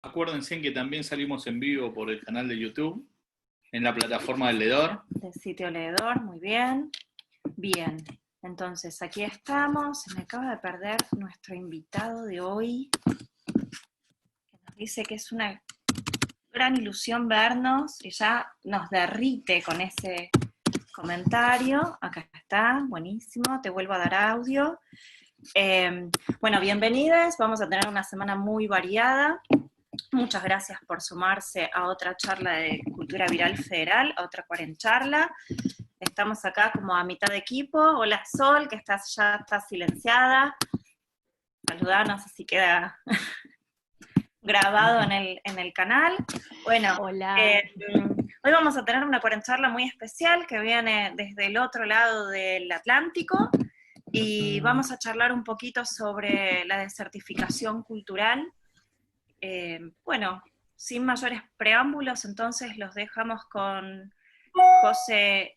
Acuérdense que también salimos en vivo por el canal de YouTube, en la plataforma del Leedor. Del sitio Leedor, muy bien. Bien, entonces aquí estamos. Se me acaba de perder nuestro invitado de hoy, que nos dice que es una gran ilusión vernos y ya nos derrite con ese comentario. Acá está, buenísimo, te vuelvo a dar audio. Bueno, bienvenidos, vamos a tener una semana muy variada. Muchas gracias por sumarse a otra charla de Cultura Viral Federal, a otra cuarencharla. Estamos acá como a mitad de equipo. Hola Sol, que ya está silenciada. Saludanos así queda grabado en el canal. Bueno, Hola. Hoy vamos a tener una cuarencharla muy especial que viene desde el otro lado del Atlántico y vamos a charlar un poquito sobre la desertificación cultural. Bueno, sin mayores preámbulos, entonces los dejamos con José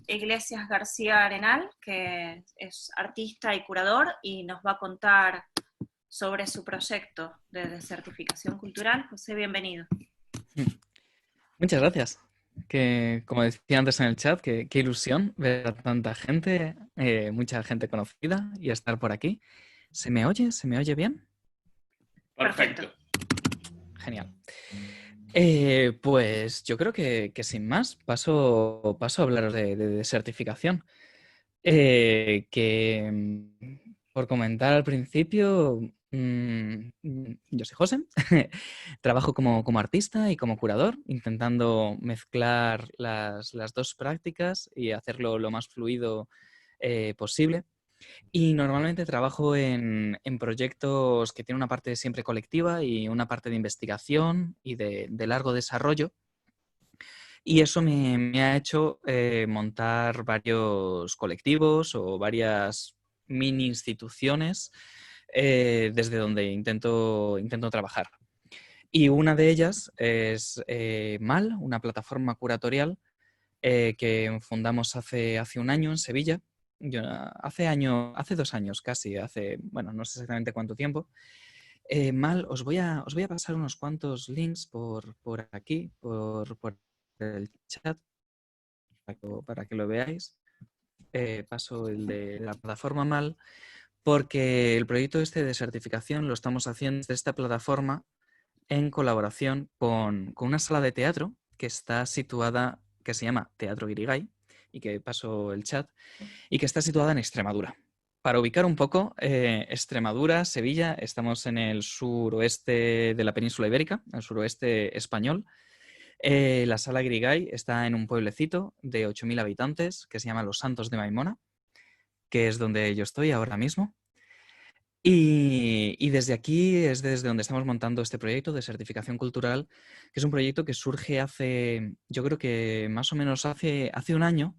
Iglesias García Arenal, que es artista y curador, y nos va a contar sobre su proyecto de desertificación cultural. José, bienvenido. Muchas gracias. Que, como decía antes en el chat, qué ilusión ver a tanta gente, mucha gente conocida y estar por aquí. ¿Se me oye? ¿Se me oye bien? Perfecto. Genial. Pues yo creo que sin más paso a hablaros de desertificación. Por comentar al principio, yo soy José, trabajo como artista y como curador, intentando mezclar las dos prácticas y hacerlo lo más fluido posible. Y normalmente trabajo en proyectos que tienen una parte siempre colectiva y una parte de investigación y de largo desarrollo. Y eso me ha hecho montar varios colectivos o varias mini instituciones desde donde intento trabajar. Y una de ellas es MAL, una plataforma curatorial que fundamos hace un año en Sevilla. Hace 2 años casi, bueno, no sé exactamente cuánto tiempo. MAL, os voy a pasar unos cuantos links por aquí, por el chat, para que lo veáis. Paso el de la plataforma MAL, porque el proyecto este de certificación lo estamos haciendo desde esta plataforma en colaboración con una sala de teatro que está situada, que se llama Teatro Guirigay, y que paso el chat, y que está situada en Extremadura. Para ubicar un poco, Extremadura, Sevilla, estamos en el suroeste de la península ibérica, el suroeste español. La Sala Grigay está en un pueblecito de 8.000 habitantes que se llama Los Santos de Maimona, que es donde yo estoy ahora mismo. Y desde aquí es desde donde estamos montando este proyecto de certificación cultural, que es un proyecto que surge yo creo que más o menos hace un año,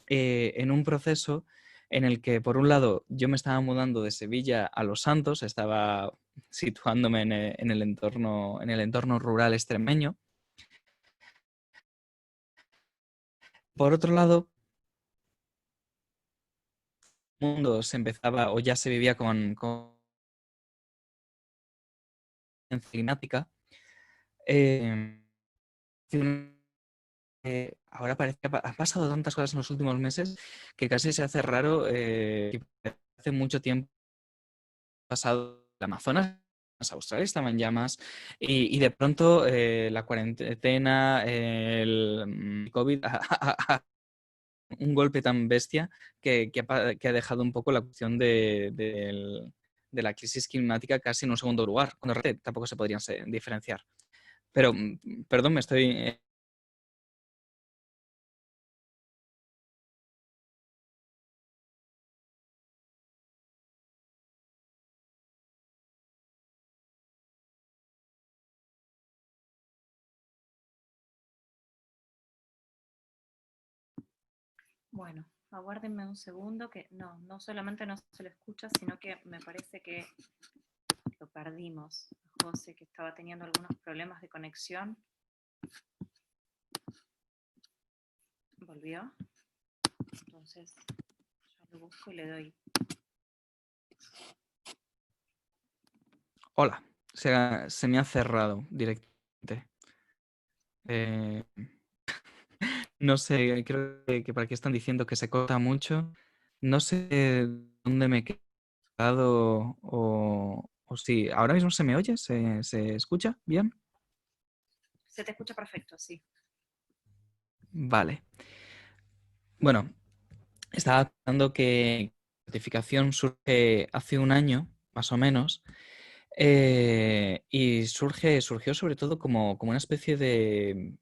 en un proceso en el que, por un lado, yo me estaba mudando de Sevilla a Los Santos, estaba situándome en el entorno rural extremeño. Por otro lado, el mundo se empezaba o ya se vivía con climática. Eh, Ahora parece que ha pasado tantas cosas en los últimos meses que casi se hace raro. Hace mucho tiempo pasado el Amazonas, Australia estaba en llamas y de pronto la cuarentena, el COVID, un golpe tan bestia que ha dejado un poco la cuestión de la crisis climática casi en un segundo lugar, cuando realmente tampoco se podrían diferenciar. Pero, perdón, me estoy... Bueno, aguárdenme un segundo que no solamente no se lo escucha, sino que me parece que lo perdimos. José, que estaba teniendo algunos problemas de conexión. Volvió. Entonces, yo lo busco y le doy. Hola, se me ha cerrado directamente. Eh, no sé, creo que por aquí están diciendo que se corta mucho. No sé dónde me he quedado o si ahora mismo se me oye, se escucha bien. Se te escucha perfecto, sí. Vale. Bueno, estaba contando que la certificación surge hace un año, más o menos, y surgió sobre todo como una especie de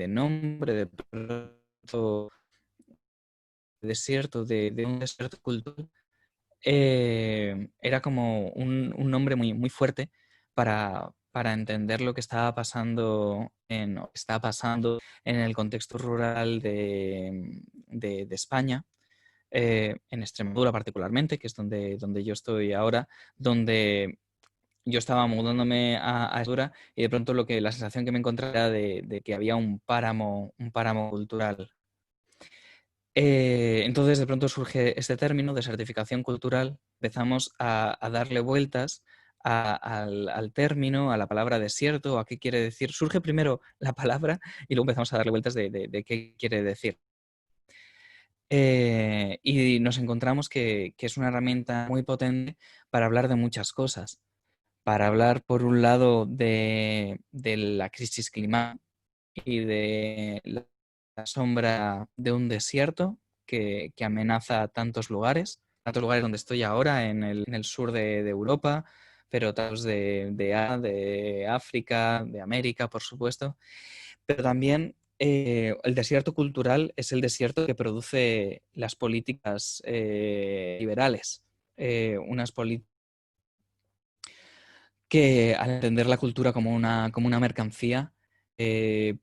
nombre, de proyecto, desierto, de un desierto cultural. Era como un nombre muy fuerte para entender lo que estaba pasando o que está pasando en el contexto rural de España, en Extremadura particularmente, que es donde yo estoy ahora, donde yo estaba mudándome a Extremadura y de pronto la sensación que me encontraba era de que había un páramo cultural. Entonces de pronto surge este término de certificación cultural, empezamos a darle vueltas al término, a la palabra desierto, a qué quiere decir. Surge primero la palabra y luego empezamos a darle vueltas de qué quiere decir. Y nos encontramos que es una herramienta muy potente para hablar de muchas cosas. Para hablar, por un lado, de la crisis climática y de la sombra de un desierto que amenaza tantos lugares donde estoy ahora, en el sur de Europa, pero tantos de África, de América, por supuesto. Pero también el desierto cultural es el desierto que produce las políticas liberales, unas políticas que al entender la cultura como una mercancía,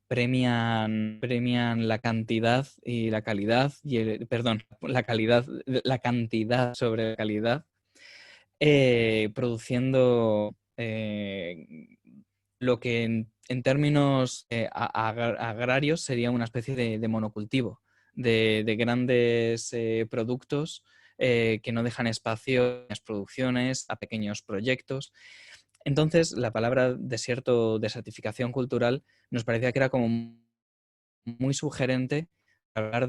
premian la cantidad y la calidad, perdón, la cantidad sobre la calidad, produciendo lo que en términos agrarios sería una especie de monocultivo, de grandes productos que no dejan espacio a las producciones, a pequeños proyectos. Entonces, la palabra desierto de certificación cultural nos parecía que era como muy sugerente para hablar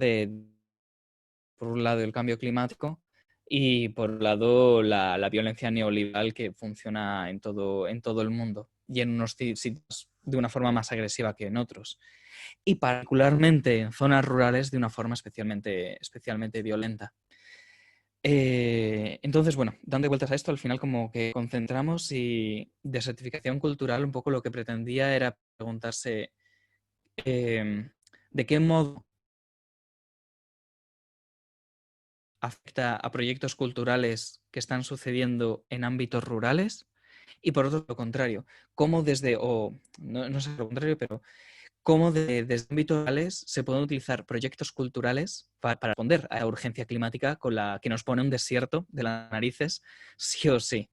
por un lado, el cambio climático y por otro lado, la violencia neoliberal que funciona en todo el mundo y en unos sitios de una forma más agresiva que en otros. Y particularmente en zonas rurales de una forma especialmente violenta. Entonces, bueno, dando vueltas a esto, al final como que concentramos y de certificación cultural un poco lo que pretendía era preguntarse de qué modo afecta a proyectos culturales que están sucediendo en ámbitos rurales y por otro lo contrario, cómo no sé lo contrario, pero cómo desde ámbitos rurales se pueden utilizar proyectos culturales para responder a la urgencia climática con la que nos pone un desierto de las narices, sí o sí.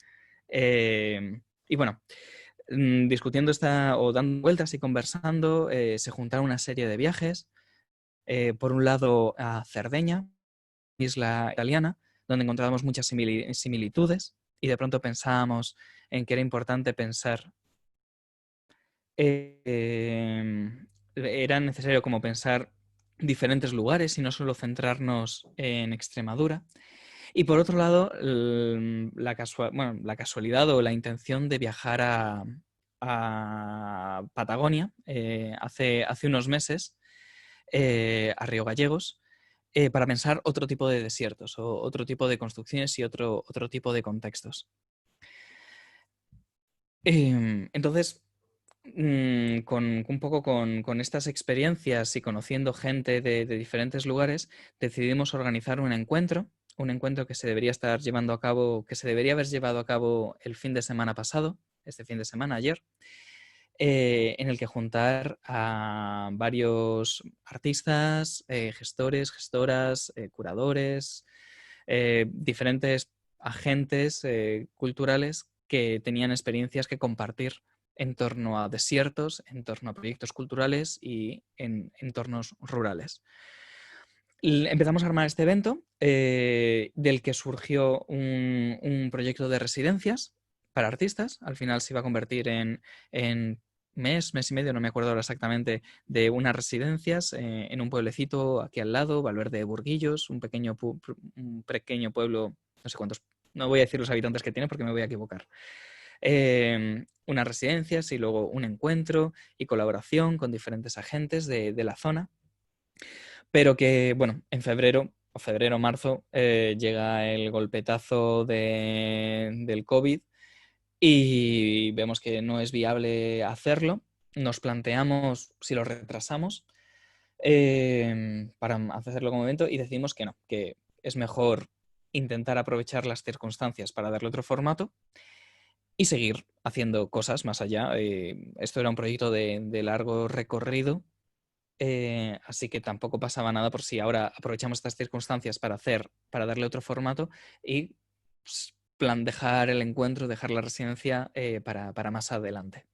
Y bueno, discutiendo o dando vueltas y conversando, se juntaron una serie de viajes. Por un lado a Cerdeña, isla italiana, donde encontrábamos muchas similitudes y de pronto pensábamos en que era importante pensar, era necesario como pensar diferentes lugares y no solo centrarnos en Extremadura. Y por otro lado, la casualidad o la intención de viajar a Patagonia hace unos meses, a Río Gallegos, para pensar otro tipo de desiertos o otro tipo de construcciones y otro tipo de contextos. Entonces, un poco con estas experiencias y conociendo gente de diferentes lugares, decidimos organizar un encuentro que se debería estar llevando a cabo, que se debería haber llevado a cabo el fin de semana pasado, este fin de semana, ayer, en el que juntar a varios artistas, gestores, gestoras, curadores, diferentes agentes culturales que tenían experiencias que compartir en torno a desiertos, en torno a proyectos culturales y en entornos rurales. Empezamos a armar este evento del que surgió un proyecto de residencias para artistas. Al final se iba a convertir en mes y medio, no me acuerdo ahora exactamente, de unas residencias en un pueblecito aquí al lado, Valverde de Burguillos, un pequeño pueblo, no sé cuántos, no voy a decir los habitantes que tiene porque me voy a equivocar. Unas residencias y luego un encuentro y colaboración con diferentes agentes de la zona. Pero que, bueno, en febrero o marzo llega el golpetazo del COVID y vemos que no es viable hacerlo. Nos planteamos si lo retrasamos para hacerlo como evento y decidimos que no, que es mejor intentar aprovechar las circunstancias para darle otro formato y seguir haciendo cosas más allá. Esto era un proyecto de largo recorrido, así que tampoco pasaba nada por si ahora aprovechamos estas circunstancias para darle otro formato y pues, dejar el encuentro, dejar la residencia para más adelante.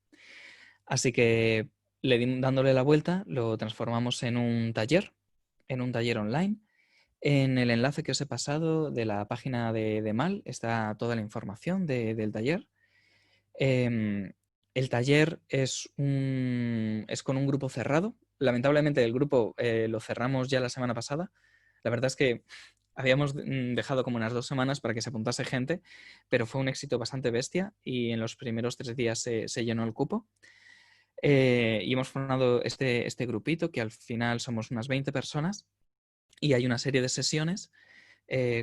Así que dándole la vuelta, lo transformamos en un taller online. En el enlace que os he pasado de la página de MAL está toda la información del taller. El taller es con un grupo cerrado. Lamentablemente el grupo lo cerramos ya la semana pasada. La verdad es que habíamos dejado como unas 2 semanas para que se apuntase gente, pero fue un éxito bastante bestia y en los primeros 3 días se llenó el cupo. Y hemos formado este grupito que al final somos unas 20 personas y hay una serie de sesiones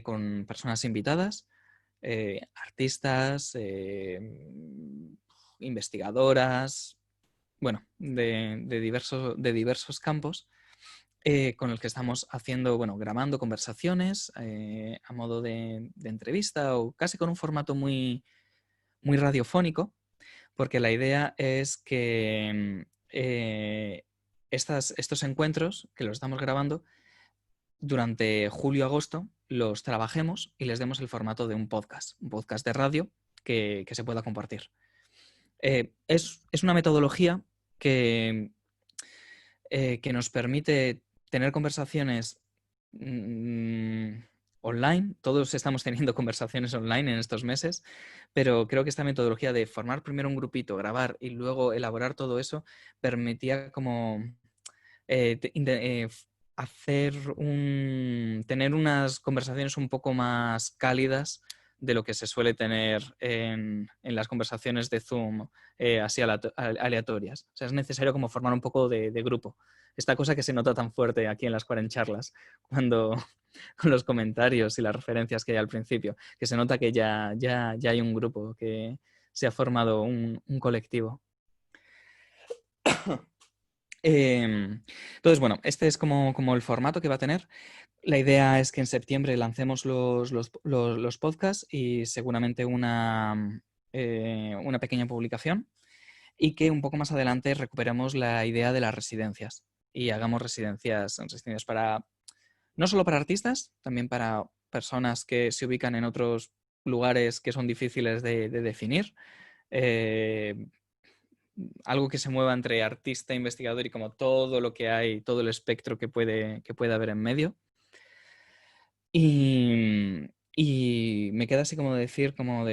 con personas invitadas, artistas, investigadoras, bueno, de diversos campos con los que estamos haciendo, bueno, grabando conversaciones a modo de entrevista o casi con un formato muy, muy radiofónico, porque la idea es que estos encuentros que los estamos grabando durante julio-agosto los trabajemos y les demos el formato de un podcast de radio que se pueda compartir. Es una metodología que nos permite tener conversaciones online. Todos estamos teniendo conversaciones online en estos meses, pero creo que esta metodología de formar primero un grupito, grabar y luego elaborar todo eso permitía como tener unas conversaciones un poco más cálidas de lo que se suele tener en las conversaciones de Zoom así aleatorias. O sea, es necesario como formar un poco de grupo. Esta cosa que se nota tan fuerte aquí en las cuarencharlas, cuando con los comentarios y las referencias que hay al principio, que se nota que ya hay un grupo, que se ha formado un colectivo. Entonces, bueno, este es como el formato que va a tener. La idea es que en septiembre lancemos los podcasts y seguramente una pequeña publicación y que un poco más adelante recuperemos la idea de las residencias y hagamos residencias para no solo para artistas, también para personas que se ubican en otros lugares que son difíciles de definir. Algo que se mueva entre artista, investigador y como todo lo que hay, todo el espectro que puede haber en medio. Y me queda así como decir, como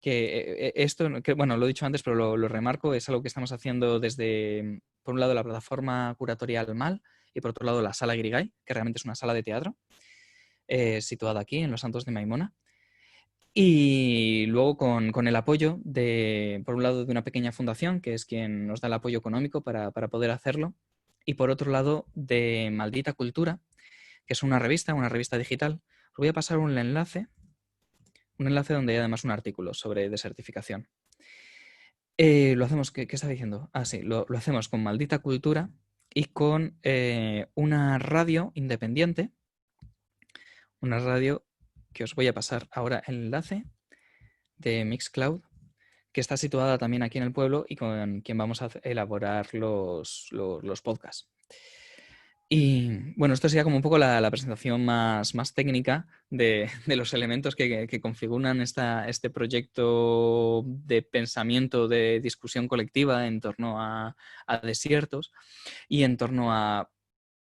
que esto, que, bueno, lo he dicho antes, pero lo remarco, es algo que estamos haciendo desde, por un lado, la plataforma curatorial MAL y por otro lado la Sala Guirigay, que realmente es una sala de teatro situada aquí en Los Santos de Maimona. Y luego con el apoyo por un lado, de una pequeña fundación, que es quien nos da el apoyo económico para poder hacerlo, y por otro lado, de Maldita Cultura, que es una revista digital. Os voy a pasar un enlace donde hay además un artículo sobre desertificación. Lo hacemos, ¿qué estaba diciendo? Ah, sí, lo hacemos con Maldita Cultura y con una radio independiente, una radio que os voy a pasar ahora el enlace de Mixcloud, que está situada también aquí en el pueblo y con quien vamos a elaborar los podcasts. Y bueno, esto sería como un poco la presentación más técnica de los elementos que configuran este proyecto de pensamiento, de discusión colectiva en torno a desiertos y en torno a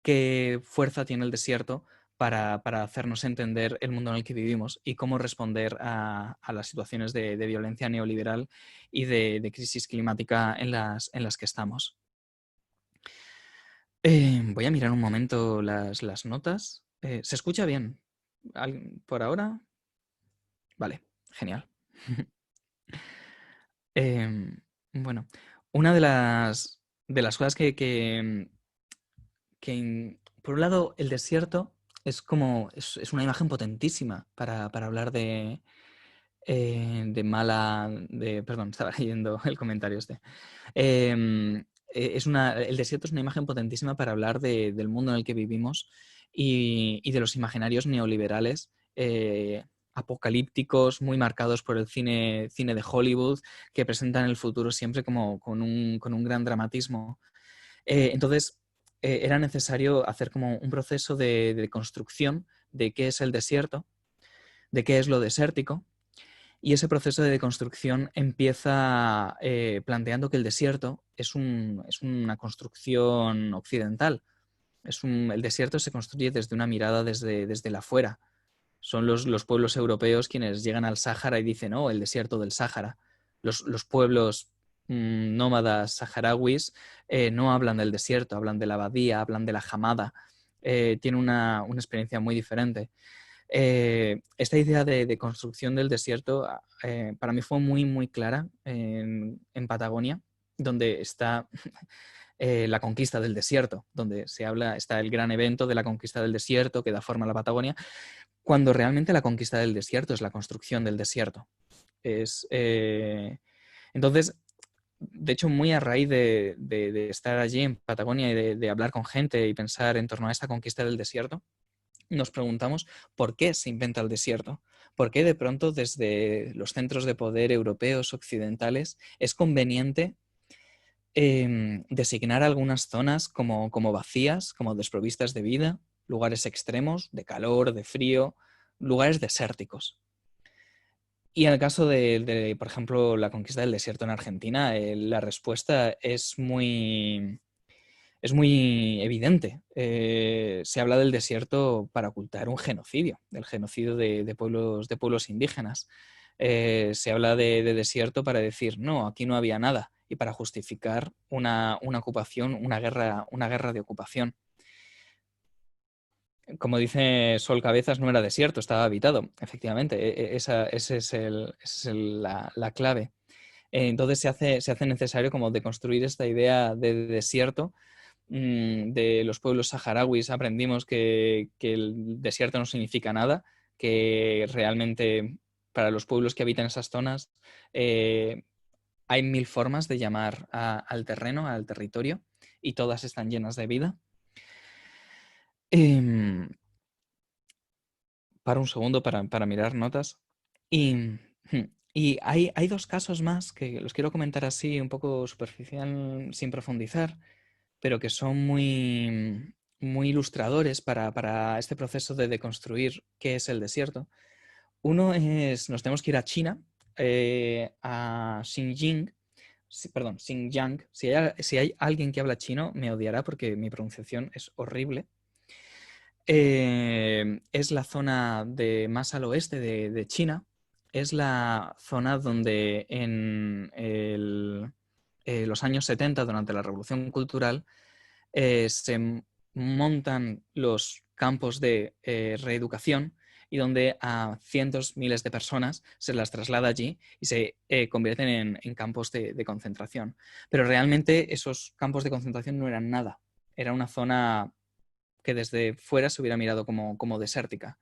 qué fuerza tiene el desierto para hacernos entender el mundo en el que vivimos y cómo responder a las situaciones de violencia neoliberal y de crisis climática en las que estamos. Voy a mirar un momento las notas. ¿Se escucha bien? ¿Por ahora? Vale, genial. Bueno, una de las cosas por un lado, el desierto es como es una imagen potentísima para hablar perdón, estaba leyendo el comentario este. El desierto es una imagen potentísima para hablar del mundo en el que vivimos y de los imaginarios neoliberales apocalípticos, muy marcados por el cine de Hollywood, que presentan el futuro siempre como con un gran dramatismo. Entonces, era necesario hacer como un proceso de construcción de qué es el desierto, de qué es lo desértico, y ese proceso de deconstrucción empieza planteando que el desierto es una construcción occidental. El desierto se construye desde una mirada desde el afuera. Son los pueblos europeos quienes llegan al Sáhara y dicen, oh, el desierto del Sáhara. Los pueblos nómadas saharauis no hablan del desierto, hablan de la abadía, hablan de la hamada. Tienen una experiencia muy diferente. Esta idea de construcción del desierto para mí fue muy, muy clara en Patagonia, donde está la conquista del desierto, donde está el gran evento de la conquista del desierto que da forma a la Patagonia, cuando realmente la conquista del desierto es la construcción del desierto. Entonces, de hecho, muy a raíz de estar allí en Patagonia y de hablar con gente y pensar en torno a esta conquista del desierto, nos preguntamos por qué se inventa el desierto, por qué de pronto desde los centros de poder europeos occidentales es conveniente designar algunas zonas como vacías, como desprovistas de vida, lugares extremos, de calor, de frío, lugares desérticos. Y en el caso por ejemplo, la conquista del desierto en Argentina, la respuesta es muy evidente. Se habla del desierto para ocultar un genocidio, el genocidio de pueblos indígenas. Se habla de desierto para decir, no, aquí no había nada, y para justificar una ocupación, una guerra de ocupación. Como dice Sol Cabezas, no era desierto, estaba habitado. Efectivamente, esa es la clave. Entonces se hace necesario como deconstruir esta idea de desierto. De los pueblos saharauis aprendimos que el desierto no significa nada, que realmente para los pueblos que habitan esas zonas hay 1000 formas de llamar al terreno, al territorio, y todas están llenas de vida. Para un segundo para mirar notas. Y hay 2 casos más que los quiero comentar así un poco superficial, sin profundizar, pero que son muy, muy ilustradores para este proceso de deconstruir qué es el desierto. Uno es, nos tenemos que ir a China, a Xinjiang. Xinjiang. Si hay alguien que habla chino, me odiará porque mi pronunciación es horrible. Es la zona más al oeste de China. Es la zona donde en los años 70, durante la Revolución Cultural, se montan los campos de reeducación y donde a cientos, miles de personas se las traslada allí y se convierten en campos de concentración. Pero realmente esos campos de concentración no eran nada. Era una zona que desde fuera se hubiera mirado como desértica.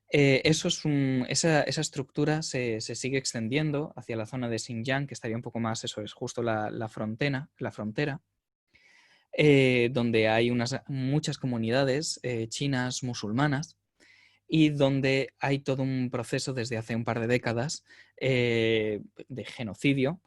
Esa estructura se sigue extendiendo hacia la zona de Xinjiang, que estaría un poco más, eso es justo la frontera, donde hay muchas comunidades chinas musulmanas y donde hay todo un proceso desde hace un par de décadas de genocidio,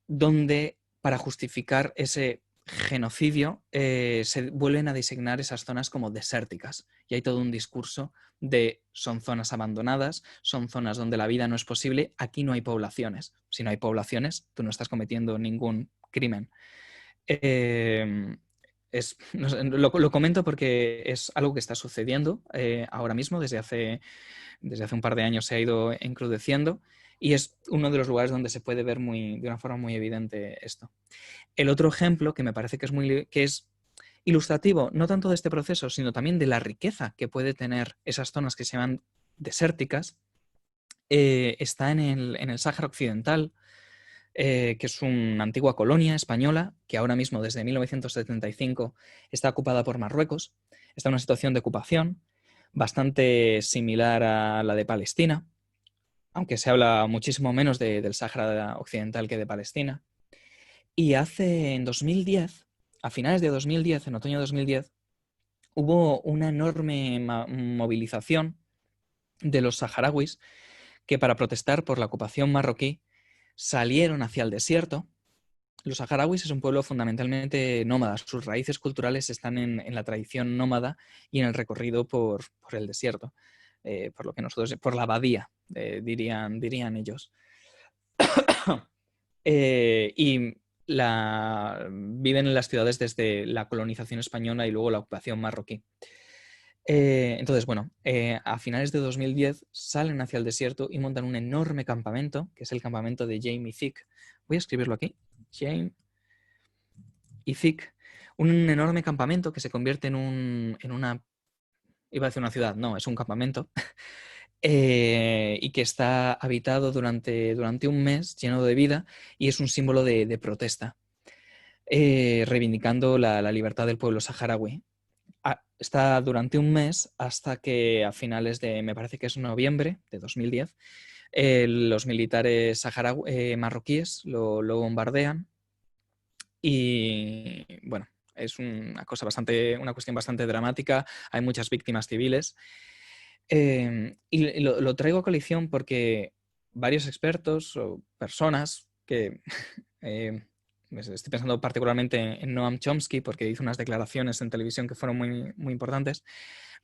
donde para justificar ese genocidio se vuelven a designar esas zonas como desérticas y hay todo un discurso de son zonas abandonadas, son zonas donde la vida no es posible, aquí no hay poblaciones. Si no hay poblaciones, tú no estás cometiendo ningún crimen. no sé, lo comento porque es algo que está sucediendo ahora mismo, desde hace un par de años se ha ido encrudeciendo y es uno de los lugares donde se puede ver de una forma muy evidente esto. El otro ejemplo que me parece que es ilustrativo, no tanto de este proceso, sino también de la riqueza que puede tener esas zonas que se llaman desérticas, está en el Sáhara Occidental, que es una antigua colonia española que ahora mismo, desde 1975, está ocupada por Marruecos. Está en una situación de ocupación bastante similar a la de Palestina, aunque se habla muchísimo menos del Sáhara Occidental que de Palestina. Y en 2010, a finales de 2010, en otoño de 2010, hubo una enorme movilización de los saharauis que, para protestar por la ocupación marroquí, salieron hacia el desierto. Los saharauis es un pueblo fundamentalmente nómada. Sus raíces culturales están en la tradición nómada y en el recorrido por el desierto, por lo que por la abadía, dirían ellos. Y viven en las ciudades desde la colonización española y luego la ocupación marroquí. Entonces, bueno, a finales de 2010 salen hacia el desierto y montan un enorme campamento, que es el campamento de Jamie Thick. Voy a escribirlo aquí. Jamie y Thick. Un enorme campamento que se convierte en una... Iba a decir una ciudad, no, es un campamento. Y que está habitado durante un mes, lleno de vida, y es un símbolo de protesta, reivindicando la libertad del pueblo saharaui. Está durante un mes hasta que a finales de, me parece que es noviembre de 2010, los militares marroquíes lo bombardean y, bueno, es una cuestión bastante dramática, hay muchas víctimas civiles. Y lo traigo a coalición porque varios expertos o personas que... estoy pensando particularmente en Noam Chomsky, porque hizo unas declaraciones en televisión que fueron muy, muy importantes,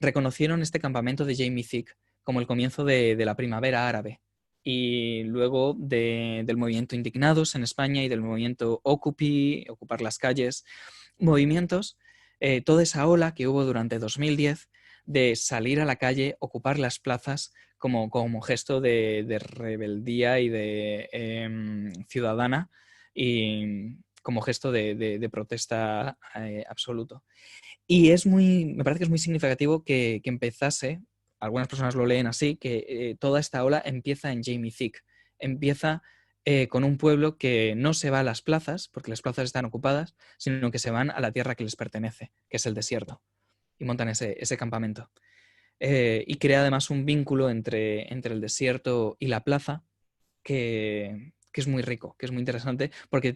reconocieron este campamento de Jamie Thick como el comienzo de la primavera árabe y luego del movimiento Indignados en España y del movimiento Occupy, ocupar las calles, movimientos, toda esa ola que hubo durante 2010 de salir a la calle, ocupar las plazas como gesto de rebeldía y de ciudadana y como gesto de protesta absoluto. Y me parece que es muy significativo que empezase, algunas personas lo leen así, que toda esta ola empieza en Jamie Thick. Empieza con un pueblo que no se va a las plazas, porque las plazas están ocupadas, sino que se van a la tierra que les pertenece, que es el desierto, y montan ese campamento. Y crea además un vínculo entre el desierto y la plaza que es muy rico, que es muy interesante, porque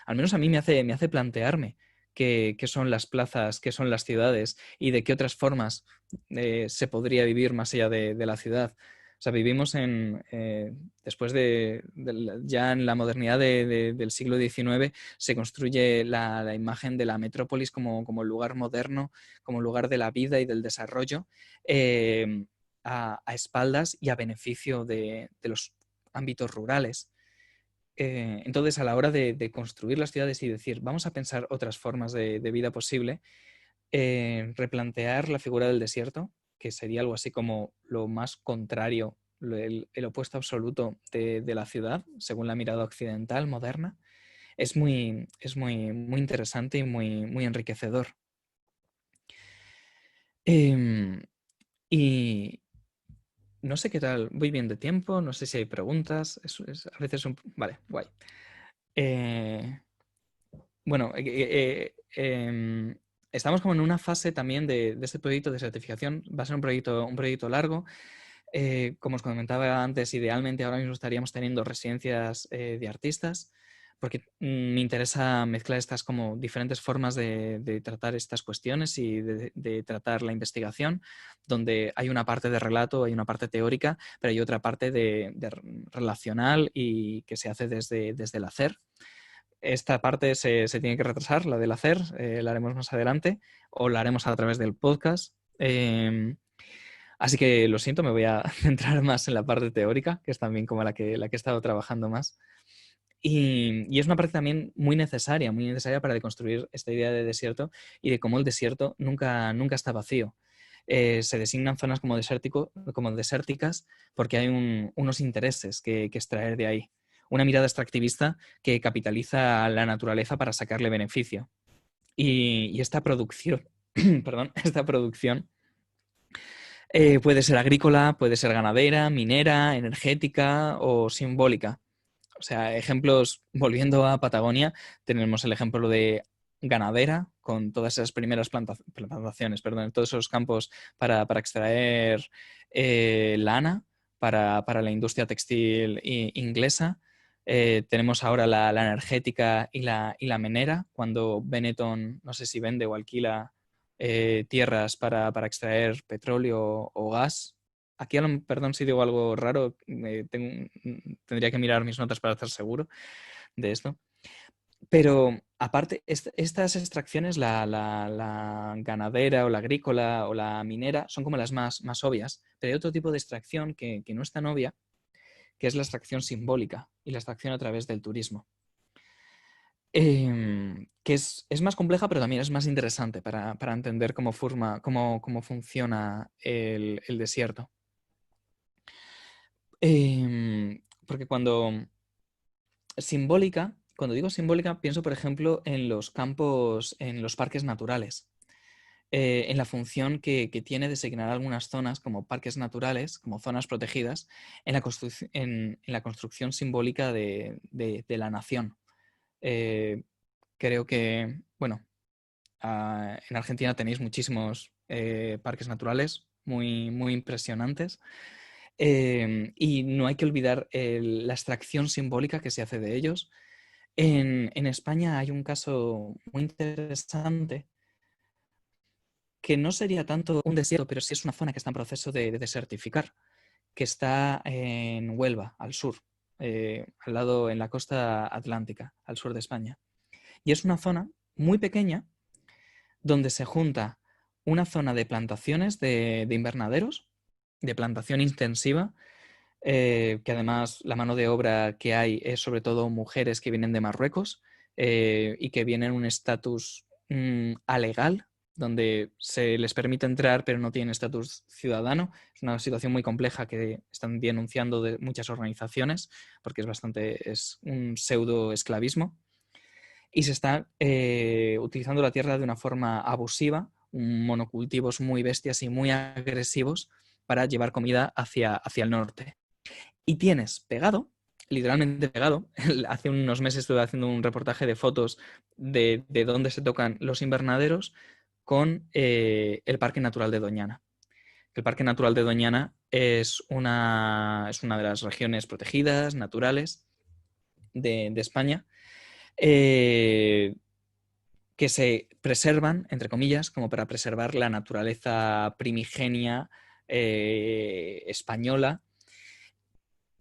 al menos a mí me hace plantearme qué son las plazas, qué son las ciudades y de qué otras formas se podría vivir más allá de la ciudad. O sea, vivimos después ya en la modernidad del siglo XIX, se construye la imagen de la metrópolis como lugar moderno, como lugar de la vida y del desarrollo, a espaldas y a beneficio de los ámbitos rurales. Entonces, a la hora de construir las ciudades y decir, vamos a pensar otras formas de vida posible, replantear la figura del desierto, que sería algo así como lo más contrario, el opuesto absoluto de la ciudad, según la mirada occidental moderna, es muy interesante y muy enriquecedor. Y no sé qué tal, voy bien de tiempo, no sé si hay preguntas, a veces vale, guay. Bueno, estamos como en una fase también de este proyecto de certificación. Va a ser un proyecto largo. Como os comentaba antes, idealmente ahora mismo estaríamos teniendo residencias de artistas, porque me interesa mezclar estas como diferentes formas de tratar estas cuestiones y de tratar la investigación, donde hay una parte de relato, hay una parte teórica, pero hay otra parte de relacional y que se hace desde el hacer. Esta parte se tiene que retrasar, la del hacer, la haremos más adelante o la haremos a través del podcast. Así que lo siento, me voy a centrar más en la parte teórica, que es también como la que he estado trabajando más. Y es una parte también muy necesaria para deconstruir esta idea de desierto y de cómo el desierto nunca está vacío. Se designan zonas como desérticas porque hay unos intereses que extraer de ahí. Una mirada extractivista que capitaliza a la naturaleza para sacarle beneficio. Y esta producción, perdón, esta producción puede ser agrícola, puede ser ganadera, minera, energética o simbólica. O sea, ejemplos, volviendo a Patagonia, tenemos el ejemplo de ganadera, con todas esas primeras plantaciones, perdón, todos esos campos para extraer lana para la industria textil inglesa. Tenemos ahora la energética y la minera, cuando Benetton, no sé si vende o alquila tierras para extraer petróleo o gas. Aquí, perdón si digo algo raro, tendría que mirar mis notas para estar seguro de esto. Pero aparte, estas extracciones, la ganadera o la agrícola o la minera, son como las más obvias. Pero hay otro tipo de extracción que no es tan obvia, que es la extracción simbólica y la extracción a través del turismo. Que es más compleja, pero también es más interesante para entender cómo funciona el desierto. Porque cuando digo simbólica, pienso, por ejemplo, en los campos, en los parques naturales, en la función que tiene designar algunas zonas como parques naturales, como zonas protegidas, en la construcción simbólica de la nación. Creo que, bueno, en Argentina tenéis muchísimos parques naturales muy impresionantes. Y no hay que olvidar la extracción simbólica que se hace de ellos. En España hay un caso muy interesante que no sería tanto un desierto, pero sí es una zona que está en proceso de desertificar, que está en Huelva, al sur, al lado en la costa atlántica, al sur de España. Y es una zona muy pequeña donde se junta una zona de plantaciones de invernaderos, de plantación intensiva, que además la mano de obra que hay es sobre todo mujeres que vienen de Marruecos y que vienen en un estatus alegal, donde se les permite entrar pero no tienen estatus ciudadano. Es una situación muy compleja que están denunciando de muchas organizaciones porque es un pseudo esclavismo. Y se está utilizando la tierra de una forma abusiva, monocultivos muy bestias y muy agresivos para llevar comida hacia el norte. Y tienes pegado, literalmente pegado, hace unos meses estuve haciendo un reportaje de fotos de dónde se tocan los invernaderos con el Parque Natural de Doñana. El Parque Natural de Doñana es una de las regiones protegidas, naturales de España, que se preservan, entre comillas, como para preservar la naturaleza primigenia española,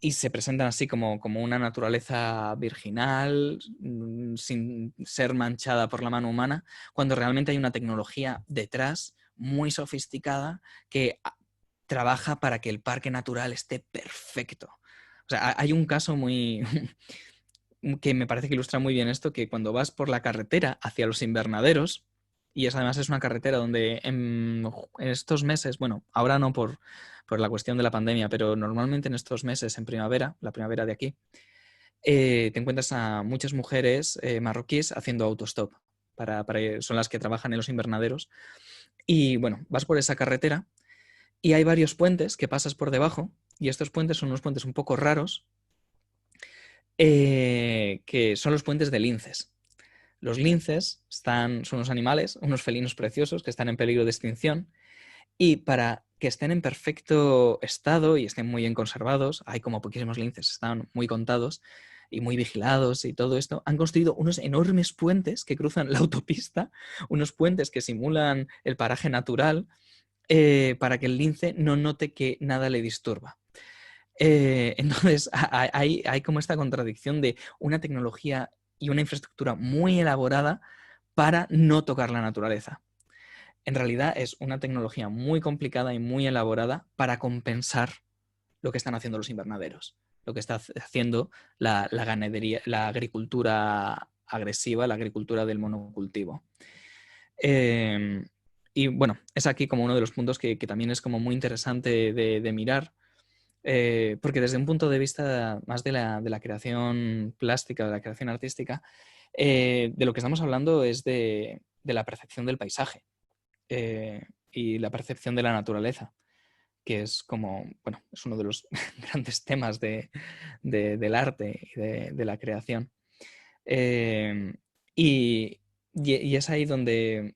y se presentan así como una naturaleza virginal, sin ser manchada por la mano humana, cuando realmente hay una tecnología detrás muy sofisticada que trabaja para que el parque natural esté perfecto. O sea, hay un caso que me parece que ilustra muy bien esto, que cuando vas por la carretera hacia los invernaderos, y además es una carretera donde en estos meses, bueno, ahora no por la cuestión de la pandemia, pero normalmente en estos meses, en primavera, la primavera de aquí, te encuentras a muchas mujeres marroquíes haciendo autostop. Son las que trabajan en los invernaderos. Y bueno, vas por esa carretera y hay varios puentes que pasas por debajo, y estos puentes son unos puentes un poco raros, que son los puentes de linces. Los linces son unos animales, unos felinos preciosos que están en peligro de extinción, y para que estén en perfecto estado y estén muy bien conservados, hay como poquísimos linces, están muy contados y muy vigilados y todo esto, han construido unos enormes puentes que cruzan la autopista, unos puentes que simulan el paraje natural, para que el lince no note que nada le disturba. Entonces, hay como esta contradicción de una tecnología y una infraestructura muy elaborada para no tocar la naturaleza. En realidad es una tecnología muy complicada y muy elaborada para compensar lo que están haciendo los invernaderos. lo que está haciendo la ganadería, la agricultura agresiva, la agricultura del monocultivo. Y bueno, es aquí como uno de los puntos que también es como muy interesante de mirar, porque desde un punto de vista más de la creación plástica, de la creación artística, de lo que estamos hablando es de la percepción del paisaje y la percepción de la naturaleza, que es como, bueno, es uno de los grandes temas del arte y de la creación. Y es ahí donde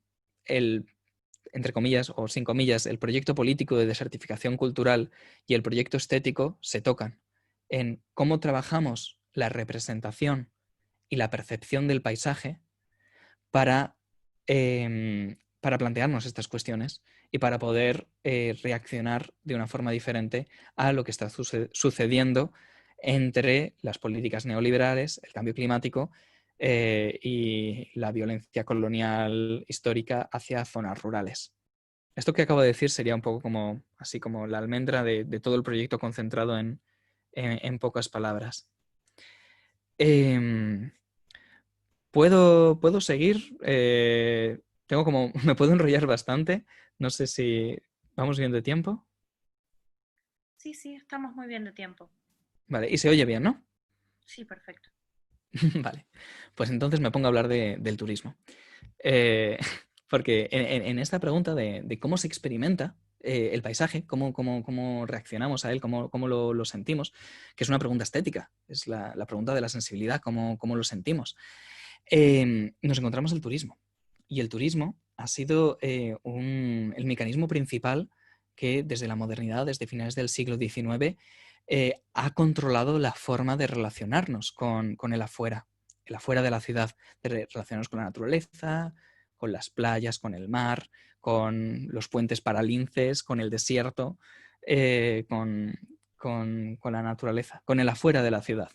entre comillas o sin comillas, el proyecto político de desertificación cultural y el proyecto estético se tocan en cómo trabajamos la representación y la percepción del paisaje para plantearnos estas cuestiones y para poder reaccionar de una forma diferente a lo que está sucediendo entre las políticas neoliberales, el cambio climático y la violencia colonial histórica hacia zonas rurales. Esto que acabo de decir sería un poco como, así como la almendra de todo el proyecto concentrado en pocas palabras. ¿Puedo seguir? Tengo como, me puedo enrollar bastante. No sé si vamos bien de tiempo. Sí, sí, estamos muy bien de tiempo. Vale, y se oye bien, ¿no? Sí, perfecto. Vale, pues entonces me pongo a hablar del turismo. Eh, porque en esta pregunta de cómo se experimenta el paisaje, cómo reaccionamos a él, cómo lo sentimos, que es una pregunta estética, es la pregunta de la sensibilidad, cómo lo sentimos. Nos encontramos el turismo. Y el turismo ha sido el mecanismo principal que desde la modernidad, desde finales del siglo XIX, ha controlado la forma de relacionarnos con el afuera de la ciudad, de relacionarnos con la naturaleza, con las playas, con el mar, con los puentes para linces, con el desierto, con la naturaleza, con el afuera de la ciudad.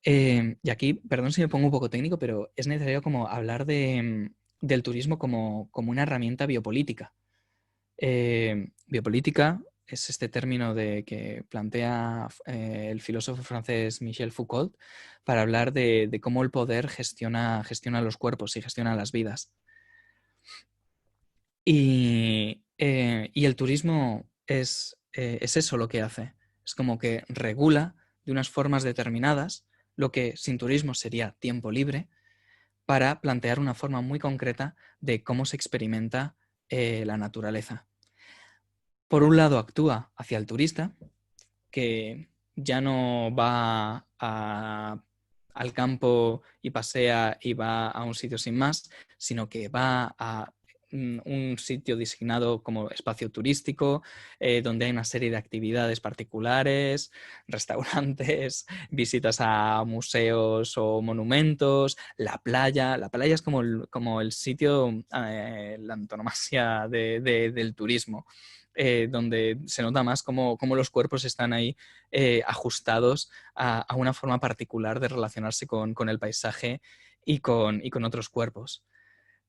Y aquí, perdón si me pongo un poco técnico, pero es necesario como hablar del turismo como una herramienta biopolítica. Biopolítica es este término que plantea el filósofo francés Michel Foucault para hablar de cómo el poder gestiona los cuerpos y gestiona las vidas. Y el turismo es eso lo que hace. Es como que regula de unas formas determinadas lo que sin turismo sería tiempo libre para plantear una forma muy concreta de cómo se experimenta la naturaleza. Por un lado actúa hacia el turista, que ya no va al campo y pasea y va a un sitio sin más, sino que va a un sitio designado como espacio turístico, donde hay una serie de actividades particulares, restaurantes, visitas a museos o monumentos, la playa. La playa es como el sitio, la antonomasia del turismo. Donde se nota más cómo los cuerpos están ahí ajustados a una forma particular de relacionarse con el paisaje y con otros cuerpos.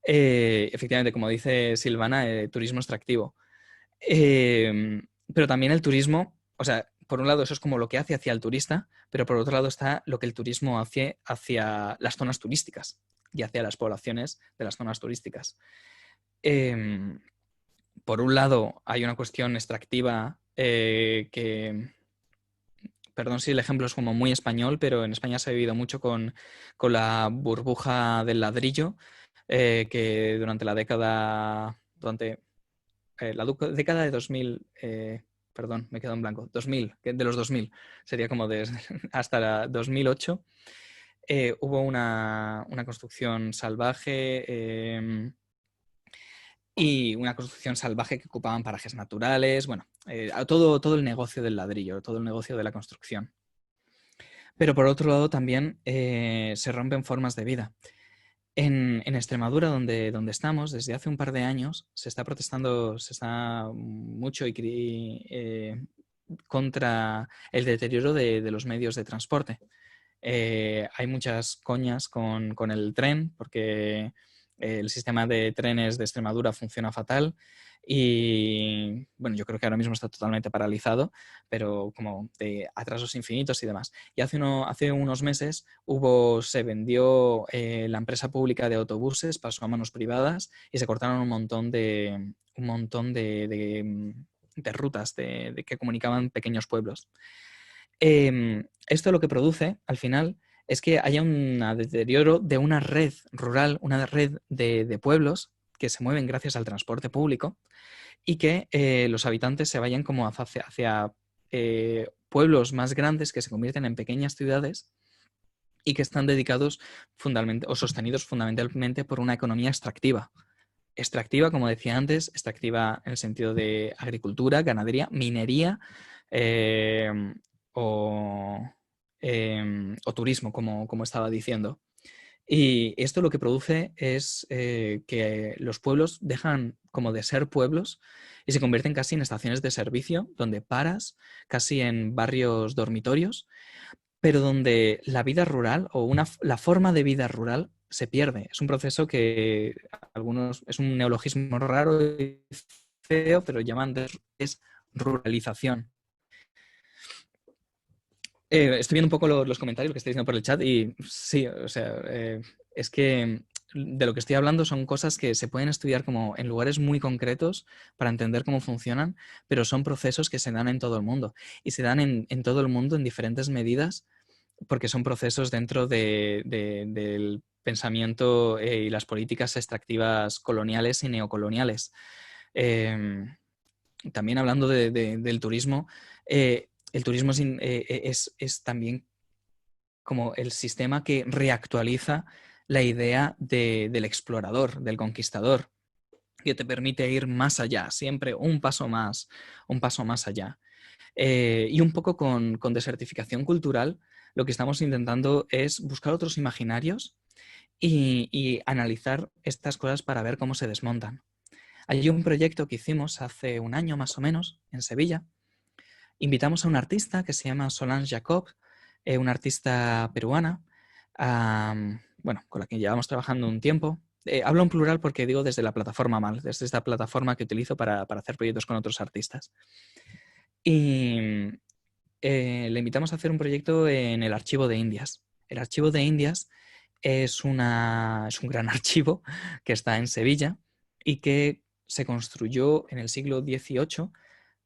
Efectivamente, como dice Silvana, turismo extractivo. Pero también el turismo, o sea, por un lado eso es como lo que hace hacia el turista, pero por otro lado está lo que el turismo hace hacia las zonas turísticas y hacia las poblaciones de las zonas turísticas. Por un lado, hay una cuestión extractiva perdón si el ejemplo es como muy español, pero en España se ha vivido mucho con la burbuja del ladrillo, que durante la década de 2000, perdón, me he quedado en blanco, 2000, de los 2000, sería como hasta 2008, hubo una construcción salvaje y una construcción salvaje que ocupaban parajes naturales, bueno, todo el negocio del ladrillo, todo el negocio de la construcción. Pero por otro lado también se rompen formas de vida. En Extremadura, donde estamos, desde hace un par de años, se está protestando, mucho contra el deterioro de los medios de transporte. Hay muchas coñas con el tren, porque El sistema de trenes de Extremadura funciona fatal y, bueno, yo creo que ahora mismo está totalmente paralizado, pero como de atrasos infinitos y demás. Y hace unos meses se vendió la empresa pública de autobuses, pasó a manos privadas y se cortaron un montón de rutas que comunicaban pequeños pueblos. Esto lo que produce, al final, es que haya un deterioro de una red rural, una red de pueblos que se mueven gracias al transporte público y que los habitantes se vayan como hacia pueblos más grandes que se convierten en pequeñas ciudades y que están dedicados fundamentalmente o sostenidos fundamentalmente por una economía extractiva. Extractiva, como decía antes, extractiva en el sentido de agricultura, ganadería, minería o turismo, como estaba diciendo. Y esto lo que produce es que los pueblos dejan como de ser pueblos y se convierten casi en estaciones de servicio, donde paras, casi en barrios dormitorios, pero donde la vida rural o la forma de vida rural se pierde. Es un proceso que es un neologismo raro y feo, pero llaman desruralización. Estoy viendo un poco los comentarios que estáis diciendo por el chat y sí, o sea, es que de lo que estoy hablando son cosas que se pueden estudiar como en lugares muy concretos para entender cómo funcionan, pero son procesos que se dan en todo el mundo y se dan en todo el mundo en diferentes medidas porque son procesos dentro del pensamiento y las políticas extractivas coloniales y neocoloniales. También hablando del turismo, el turismo es también como el sistema que reactualiza la idea del explorador, del conquistador, que te permite ir más allá, siempre un paso más allá. Y un poco con desertificación cultural, lo que estamos intentando es buscar otros imaginarios y analizar estas cosas para ver cómo se desmontan. Hay un proyecto que hicimos hace un año más o menos en Sevilla. Invitamos a una artista que se llama Solange Jacob, una artista peruana, con la que llevamos trabajando un tiempo. Hablo en plural porque digo desde la plataforma MAL, desde esta plataforma que utilizo para hacer proyectos con otros artistas. Y le invitamos a hacer un proyecto en el Archivo de Indias. El Archivo de Indias es un gran archivo que está en Sevilla y que se construyó en el siglo XVIII.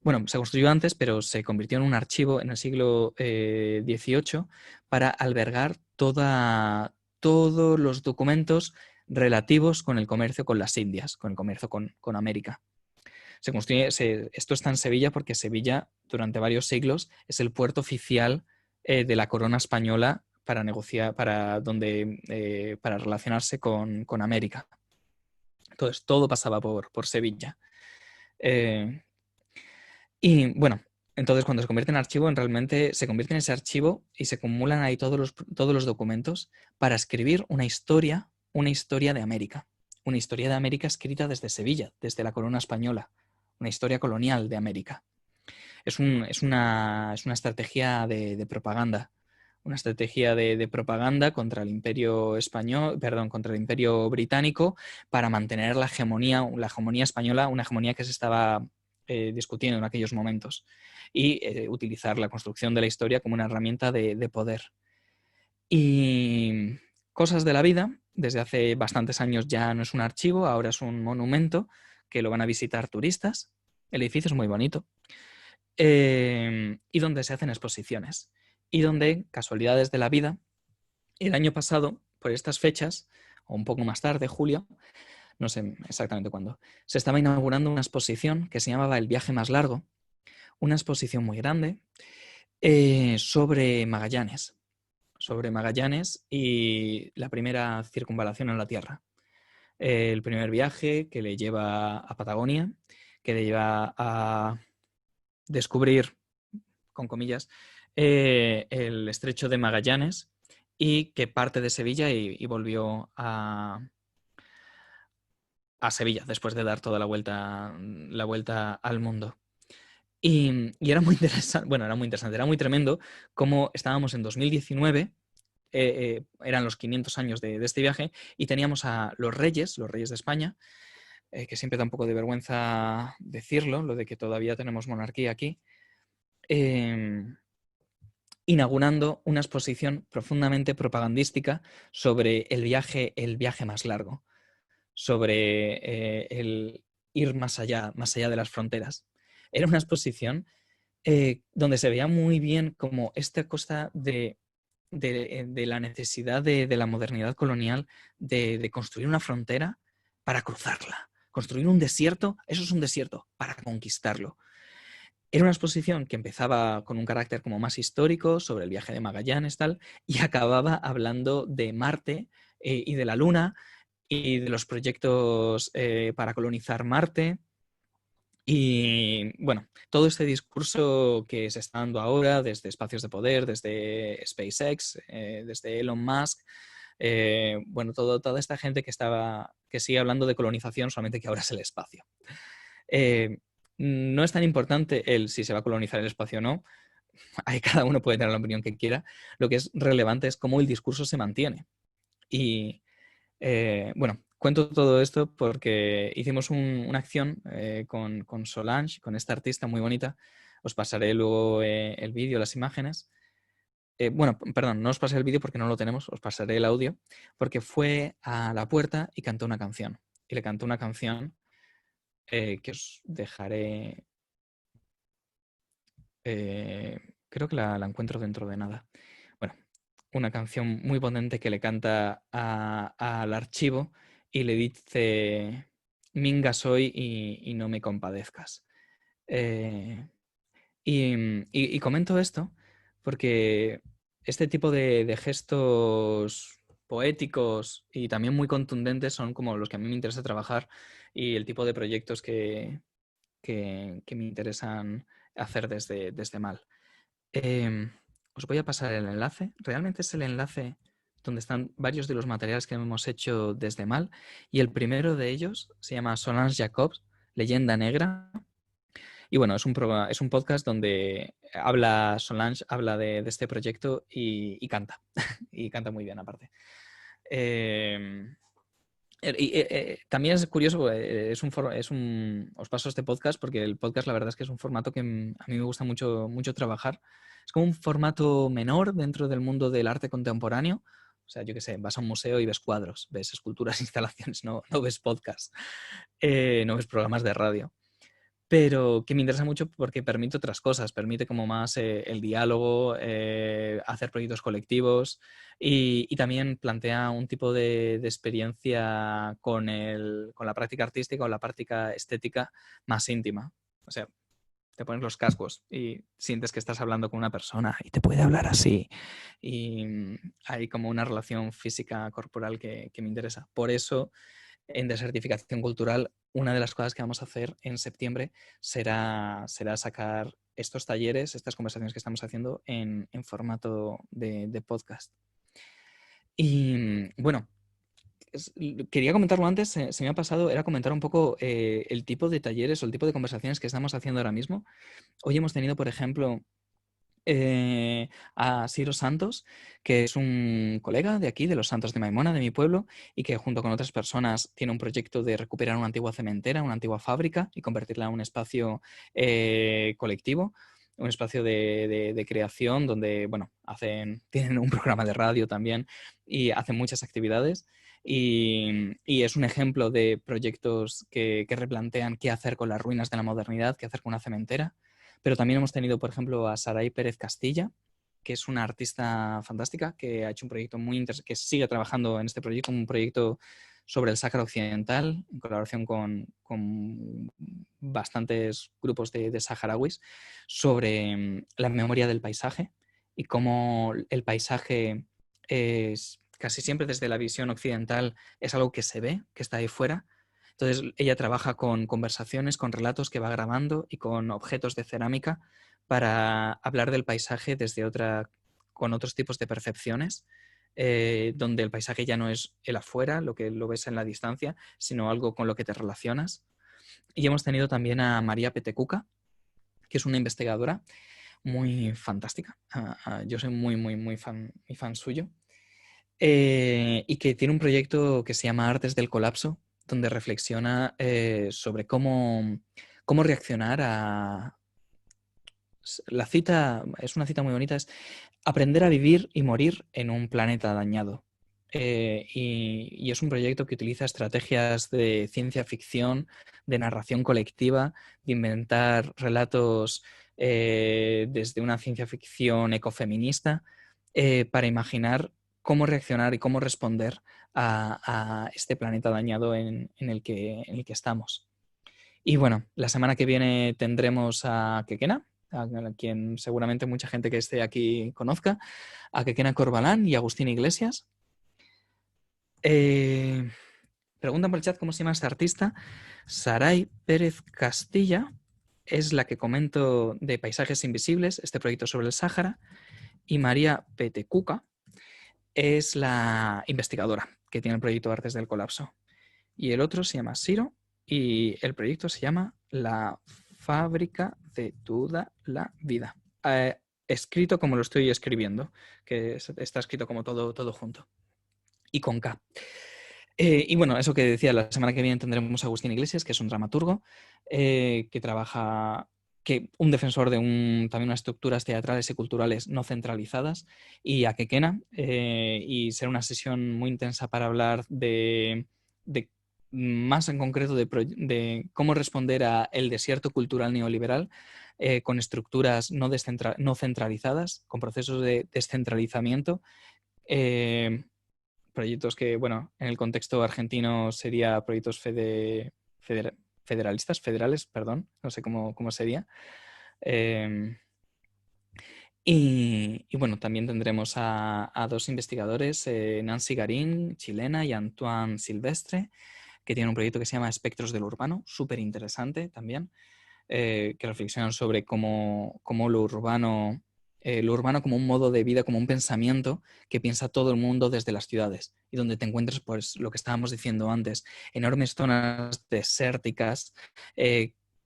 Bueno, se construyó antes, pero se convirtió en un archivo en el siglo XVIII para albergar todos los documentos relativos con el comercio con las Indias, con el comercio con América. Esto está en Sevilla porque Sevilla durante varios siglos es el puerto oficial de la corona española para negociar, para relacionarse con América. Entonces todo pasaba por Sevilla. Y bueno, entonces cuando se convierte en archivo, realmente se convierte en ese archivo y se acumulan ahí todos los documentos para escribir una historia de América. Una historia de América escrita desde Sevilla, desde la corona española. Una historia colonial de América. Es una estrategia de propaganda. Una estrategia de propaganda contra el imperio contra el imperio británico para mantener la hegemonía española, una hegemonía que se estaba discutiendo en aquellos momentos y utilizar la construcción de la historia como una herramienta de poder. Y cosas de la vida, desde hace bastantes años ya no es un archivo, ahora es un monumento que lo van a visitar turistas. El edificio es muy bonito y donde se hacen exposiciones y donde, casualidades de la vida, el año pasado, por estas fechas, o un poco más tarde, julio, no sé exactamente cuándo, se estaba inaugurando una exposición que se llamaba El viaje más largo, una exposición muy grande sobre Magallanes y la primera circunvalación en la Tierra. El primer viaje que le lleva a Patagonia, que le lleva a descubrir, con comillas, el estrecho de Magallanes y que parte de Sevilla y volvió a Sevilla después de dar toda la vuelta al mundo. Y era muy interesante, era muy tremendo cómo estábamos en 2019 eran los 500 años de este viaje, y teníamos a los reyes de España, que siempre da un poco de vergüenza decirlo, lo de que todavía tenemos monarquía aquí, inaugurando una exposición profundamente propagandística sobre el viaje más largo, sobre el ir más allá de las fronteras. Era una exposición donde se veía muy bien como esta cosa de la necesidad de la modernidad colonial de construir una frontera para cruzarla. Construir un desierto, eso es un desierto, para conquistarlo. Era una exposición que empezaba con un carácter como más histórico sobre el viaje de Magallanes tal, y acababa hablando de Marte y de la Luna y de los proyectos para colonizar Marte. Y bueno, todo este discurso que se está dando ahora desde espacios de poder, desde SpaceX, desde Elon Musk, bueno, toda esta gente que sigue hablando de colonización, solamente que ahora es el espacio. No es tan importante el si se va a colonizar el espacio o no. Ahí cada uno puede tener la opinión que quiera. Lo que es relevante es cómo el discurso se mantiene. Y bueno, cuento todo esto porque hicimos una acción con Solange, con esta artista muy bonita. Os pasaré luego el vídeo, las imágenes. Bueno, perdón, no os pasé el vídeo porque no lo tenemos, os pasaré el audio, porque fue a la puerta y cantó una canción. Y le cantó una canción que os dejaré. Creo que la encuentro dentro de nada. Bueno, una canción muy potente que le canta al archivo y le dice: Minga soy y no me compadezcas. Y comento esto porque este tipo de gestos poéticos y también muy contundentes son como los que a mí me interesa trabajar, y el tipo de proyectos que me interesan hacer desde Mal. Os voy a pasar el enlace. Realmente es el enlace donde están varios de los materiales que hemos hecho desde Mal, y el primero de ellos se llama Solange Jacobs, Leyenda Negra. Y bueno, es un podcast donde Solange habla de este proyecto y canta. Y canta muy bien, aparte. También es curioso, os paso este podcast porque el podcast la verdad es que es un formato que a mí me gusta mucho, mucho trabajar. Es como un formato menor dentro del mundo del arte contemporáneo. O sea, yo qué sé, vas a un museo y ves cuadros, ves esculturas, instalaciones, no ves podcasts, no ves programas de radio. Pero que me interesa mucho porque permite otras cosas, permite como más el diálogo, hacer proyectos colectivos, y también plantea un tipo de experiencia con la práctica artística o la práctica estética más íntima. O sea, te pones los cascos y sientes que estás hablando con una persona y te puede hablar así. Y hay como una relación física corporal que me interesa. Por eso, en Desertificación Cultural, una de las cosas que vamos a hacer en septiembre será sacar estos talleres, estas conversaciones que estamos haciendo en formato de podcast. Y bueno, quería comentarlo antes, se me ha pasado, era comentar un poco el tipo de talleres o el tipo de conversaciones que estamos haciendo ahora mismo. Hoy hemos tenido, por ejemplo, a Ciro Santos, que es un colega de aquí, de los Santos de Maimona, de mi pueblo, y que junto con otras personas tiene un proyecto de recuperar una antigua cementera, una antigua fábrica, y convertirla en un espacio colectivo, un espacio de creación donde, bueno, tienen un programa de radio también y hacen muchas actividades. Y es un ejemplo de proyectos que replantean qué hacer con las ruinas de la modernidad, qué hacer con una cementera. Pero también hemos tenido, por ejemplo, a Saray Pérez Castilla, que es una artista fantástica que ha hecho un proyecto muy interesante, que sigue trabajando en este proyecto, un proyecto sobre el Sáhara Occidental, en colaboración con bastantes grupos de saharauis, sobre la memoria del paisaje y cómo el paisaje es casi siempre desde la visión occidental es algo que se ve, que está ahí fuera. Entonces ella trabaja con conversaciones, con relatos que va grabando y con objetos de cerámica para hablar del paisaje con otros tipos de percepciones, donde el paisaje ya no es el afuera, lo que lo ves en la distancia, sino algo con lo que te relacionas. Y hemos tenido también a María Petecuca, que es una investigadora muy fantástica. Yo soy muy fan suyo. y que tiene un proyecto que se llama Artes del Colapso, donde reflexiona sobre cómo reaccionar a... La cita, es una cita muy bonita, es aprender a vivir y morir en un planeta dañado. Y es un proyecto que utiliza estrategias de ciencia ficción, de narración colectiva, de inventar relatos desde una ciencia ficción ecofeminista para imaginar cómo reaccionar y cómo responder a este planeta dañado en el que estamos. Y bueno, la semana que viene tendremos a Kekena, a quien seguramente mucha gente que esté aquí conozca, a Kekena Corbalán y a Agustín Iglesias. Preguntan por el chat cómo se llama esta artista. Saray Pérez Castilla es la que comento de Paisajes Invisibles, este proyecto sobre el Sáhara, y María Petecuca es la investigadora que tiene el proyecto Artes del Colapso. Y el otro se llama Siro y el proyecto se llama La Fábrica de Toda la Vida. Escrito como lo estoy escribiendo, que está escrito como todo junto y con K. Y bueno, eso que decía, la semana que viene tendremos a Agustín Iglesias, que es un dramaturgo que trabaja, un defensor de también unas estructuras teatrales y culturales no centralizadas, y a Kekena, y será una sesión muy intensa para hablar de más en concreto de cómo responder a el desierto cultural neoliberal con estructuras no centralizadas, con procesos de descentralizamiento. Proyectos que, bueno, en el contexto argentino sería proyectos federales, perdón, no sé cómo sería. Y bueno, también tendremos a dos investigadores, Nancy Garín, chilena, y Antoine Silvestre, que tienen un proyecto que se llama Espectros del Urbano, súper interesante también, que reflexionan sobre cómo lo urbano como un modo de vida, como un pensamiento que piensa todo el mundo desde las ciudades, y donde te encuentras, pues, lo que estábamos diciendo antes, enormes zonas desérticas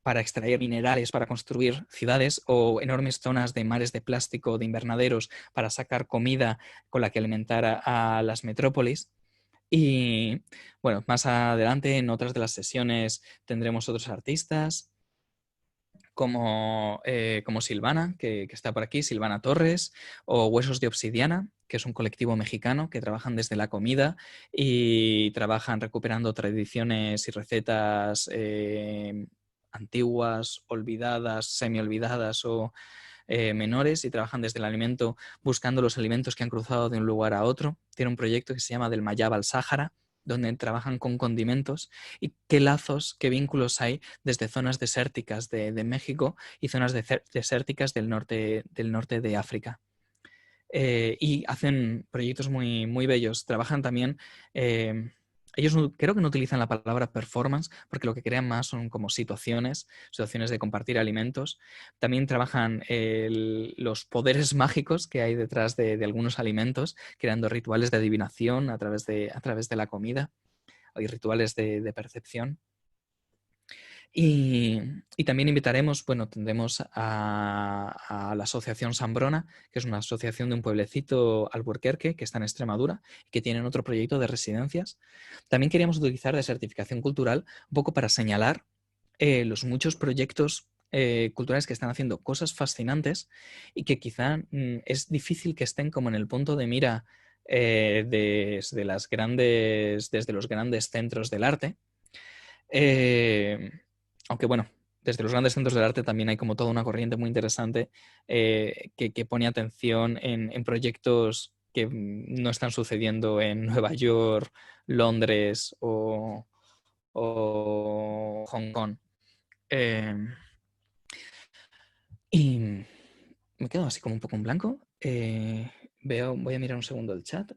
para extraer minerales, para construir ciudades, o enormes zonas de mares de plástico, de invernaderos, para sacar comida con la que alimentar a las metrópolis. Y bueno, más adelante en otras de las sesiones tendremos otros artistas como Silvana, que está por aquí, Silvana Torres, o Huesos de Obsidiana, que es un colectivo mexicano que trabajan desde la comida y trabajan recuperando tradiciones y recetas antiguas, olvidadas, semi-olvidadas o menores, y trabajan desde el alimento, buscando los alimentos que han cruzado de un lugar a otro. Tiene un proyecto que se llama Del Mayab al Sáhara, donde trabajan con condimentos, y qué lazos, qué vínculos hay desde zonas desérticas de México y zonas desérticas del norte de África. Y hacen proyectos muy, muy bellos. Trabajan también, ellos creo que no utilizan la palabra performance, porque lo que crean más son como situaciones de compartir alimentos. También trabajan los poderes mágicos que hay detrás de algunos alimentos, creando rituales de adivinación a través de la comida, y rituales de percepción. Y también invitaremos, bueno, tendremos a la Asociación Sambrona, que es una asociación de un pueblecito, Alburquerque, que está en Extremadura, que tienen otro proyecto de residencias. También queríamos utilizar de certificación cultural un poco para señalar los muchos proyectos culturales que están haciendo cosas fascinantes y que quizá es difícil que estén como en el punto de mira desde los grandes centros del arte. Aunque bueno, desde los grandes centros del arte también hay como toda una corriente muy interesante que pone atención en proyectos que no están sucediendo en Nueva York, Londres o Hong Kong. Y me quedo así como un poco en blanco. Voy a mirar un segundo el chat.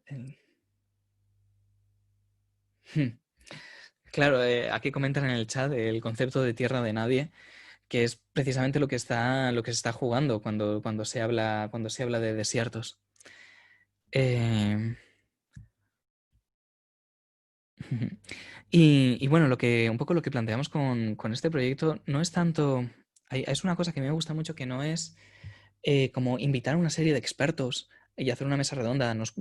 Claro, aquí comentan en el chat el concepto de tierra de nadie, que es precisamente lo que se está jugando cuando se habla de desiertos. Y bueno, un poco lo que planteamos con este proyecto no es tanto. Es una cosa que me gusta mucho, que no es como invitar a una serie de expertos y hacer una mesa redonda, nos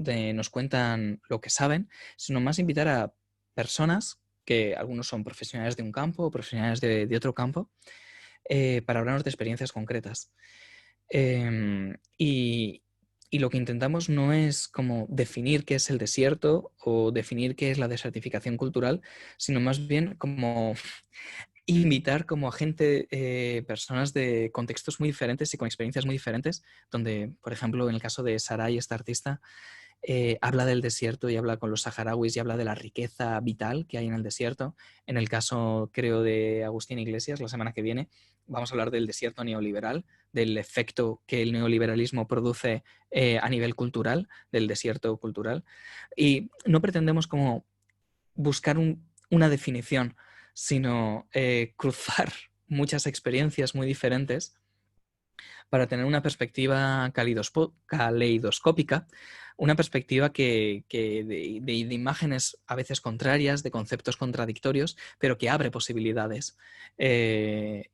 cuentan lo que saben, sino más invitar a personas que algunos son profesionales de un campo o profesionales de otro campo, para hablarnos de experiencias concretas. Y lo que intentamos no es como definir qué es el desierto o definir qué es la desertificación cultural, sino más bien como invitar como a gente, personas de contextos muy diferentes y con experiencias muy diferentes, donde, por ejemplo, en el caso de Sarai, esta artista, habla del desierto y habla con los saharauis y habla de la riqueza vital que hay en el desierto. En el caso, creo, de Agustín Iglesias, la semana que viene, vamos a hablar del desierto neoliberal, del efecto que el neoliberalismo produce a nivel cultural, del desierto cultural. Y no pretendemos como buscar una definición, sino cruzar muchas experiencias muy diferentes para tener una perspectiva caleidoscópica, una perspectiva de imágenes a veces contrarias, de conceptos contradictorios, pero que abre posibilidades. De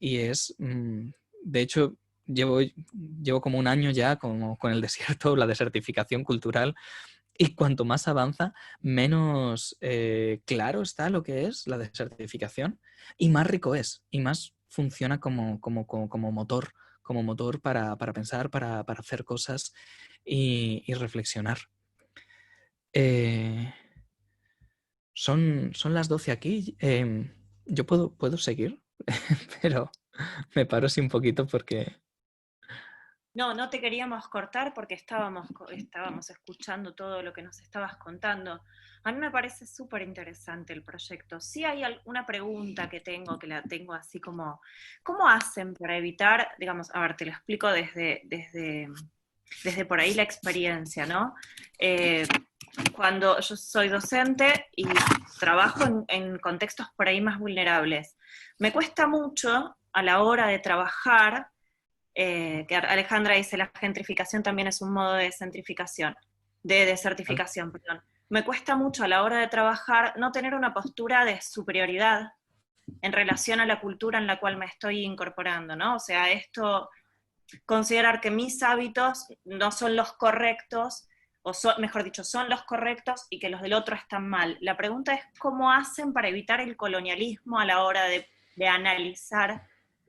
hecho, llevo como un año ya con el desierto, la desertificación cultural, y cuanto más avanza, menos claro está lo que es la desertificación y más rico es y más funciona como motor para pensar, para hacer cosas y reflexionar. Son las 12 aquí. Yo puedo seguir, pero me paro así un poquito porque... No, no te queríamos cortar porque estábamos escuchando todo lo que nos estabas contando. A mí me parece súper interesante el proyecto. Sí hay una pregunta que la tengo así como, ¿cómo hacen para evitar, digamos, a ver, te lo explico desde por ahí la experiencia, ¿no? Cuando yo soy docente y trabajo en contextos por ahí más vulnerables, me cuesta mucho a la hora de trabajar, que Alejandra dice, la gentrificación también es un modo de desertificación, perdón. Me cuesta mucho a la hora de trabajar no tener una postura de superioridad en relación a la cultura en la cual me estoy incorporando, ¿no? O sea, considerar que mis hábitos no son los correctos, mejor dicho, son los correctos y que los del otro están mal. La pregunta es cómo hacen para evitar el colonialismo a la hora de analizar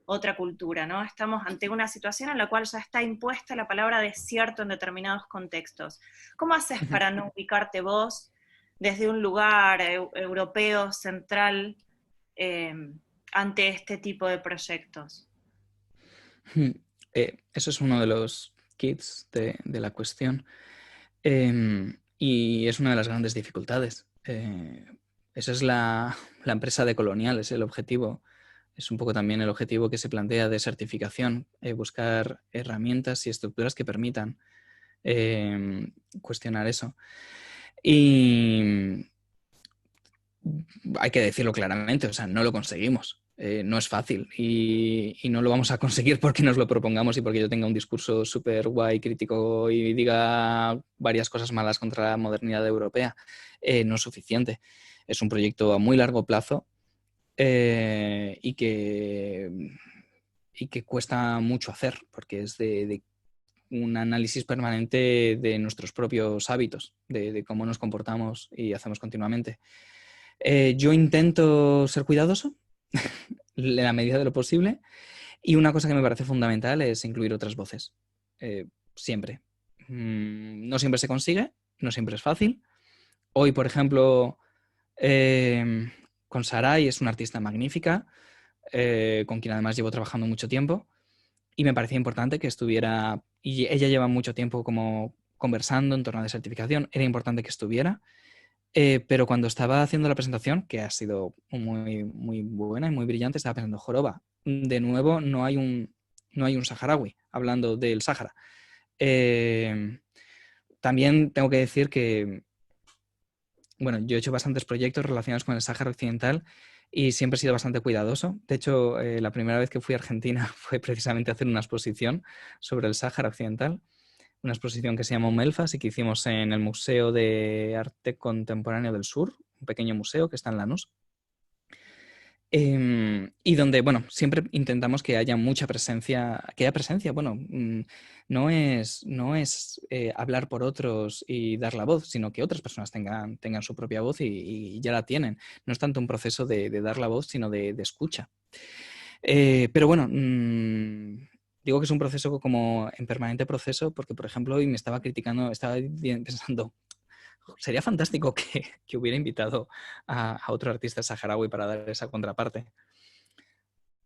otra cultura, ¿no? Estamos ante una situación en la cual ya está impuesta la palabra desierto en determinados contextos. ¿Cómo haces para no ubicarte vos desde un lugar europeo, central, ante este tipo de proyectos? Eso es uno de los kits de la cuestión. Y es una de las grandes dificultades. Esa es la empresa decolonial, es el objetivo. Es un poco también el objetivo que se plantea de certificación, buscar herramientas y estructuras que permitan cuestionar eso. Y hay que decirlo claramente, o sea, no lo conseguimos. No es fácil y no lo vamos a conseguir porque nos lo propongamos y porque yo tenga un discurso súper guay, crítico y diga varias cosas malas contra la modernidad europea. No es suficiente. Es un proyecto a muy largo plazo y que cuesta mucho hacer porque es de un análisis permanente de nuestros propios hábitos, de cómo nos comportamos y hacemos continuamente. Yo intento ser cuidadoso en la medida de lo posible y una cosa que me parece fundamental es incluir otras voces. Siempre. No siempre se consigue, no siempre es fácil. Hoy, por ejemplo, con Sarai, es una artista magnífica, con quien además llevo trabajando mucho tiempo y me parecía importante que estuviera, y ella lleva mucho tiempo como conversando en torno a la certificación, era importante que estuviera. Pero cuando estaba haciendo la presentación, que ha sido muy, muy buena y muy brillante, estaba pensando, joroba, de nuevo no hay un saharaui hablando del Sáhara. También tengo que decir que, bueno, yo he hecho bastantes proyectos relacionados con el Sáhara Occidental y siempre he sido bastante cuidadoso. De hecho, la primera vez que fui a Argentina fue precisamente a hacer una exposición sobre el Sáhara Occidental. Una exposición que se llama Melfas y que hicimos en el Museo de Arte Contemporáneo del Sur, un pequeño museo que está en Lanús. Y donde, bueno, siempre intentamos que haya mucha presencia, que haya presencia, bueno, no es hablar por otros y dar la voz, sino que otras personas tengan su propia voz y ya la tienen. No es tanto un proceso de dar la voz, sino de escucha. Pero bueno, digo que es un proceso como en permanente proceso porque, por ejemplo, hoy me estaba pensando, sería fantástico que hubiera invitado a otro artista saharaui para dar esa contraparte.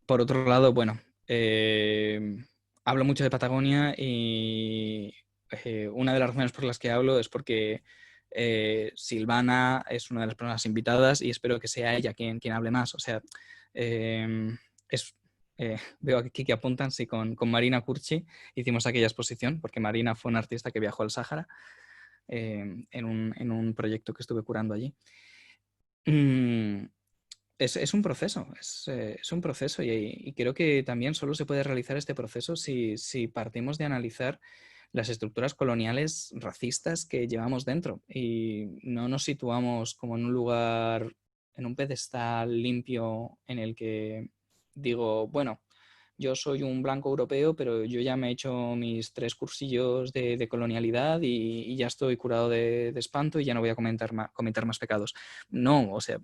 Por otro lado, bueno, hablo mucho de Patagonia y una de las razones por las que hablo es porque Silvana es una de las personas invitadas y espero que sea ella quien hable más. O sea, veo aquí que apuntan, sí, con Marina Curchi hicimos aquella exposición, porque Marina fue una artista que viajó al Sáhara en un proyecto que estuve curando allí. Es un proceso, es un proceso y creo que también solo se puede realizar este proceso si partimos de analizar las estructuras coloniales racistas que llevamos dentro y no nos situamos como en un lugar, en un pedestal limpio en el que digo, bueno, yo soy un blanco europeo, pero yo ya me he hecho mis 3 cursillos de colonialidad y ya estoy curado de espanto y ya no voy a cometer más pecados. No, o sea,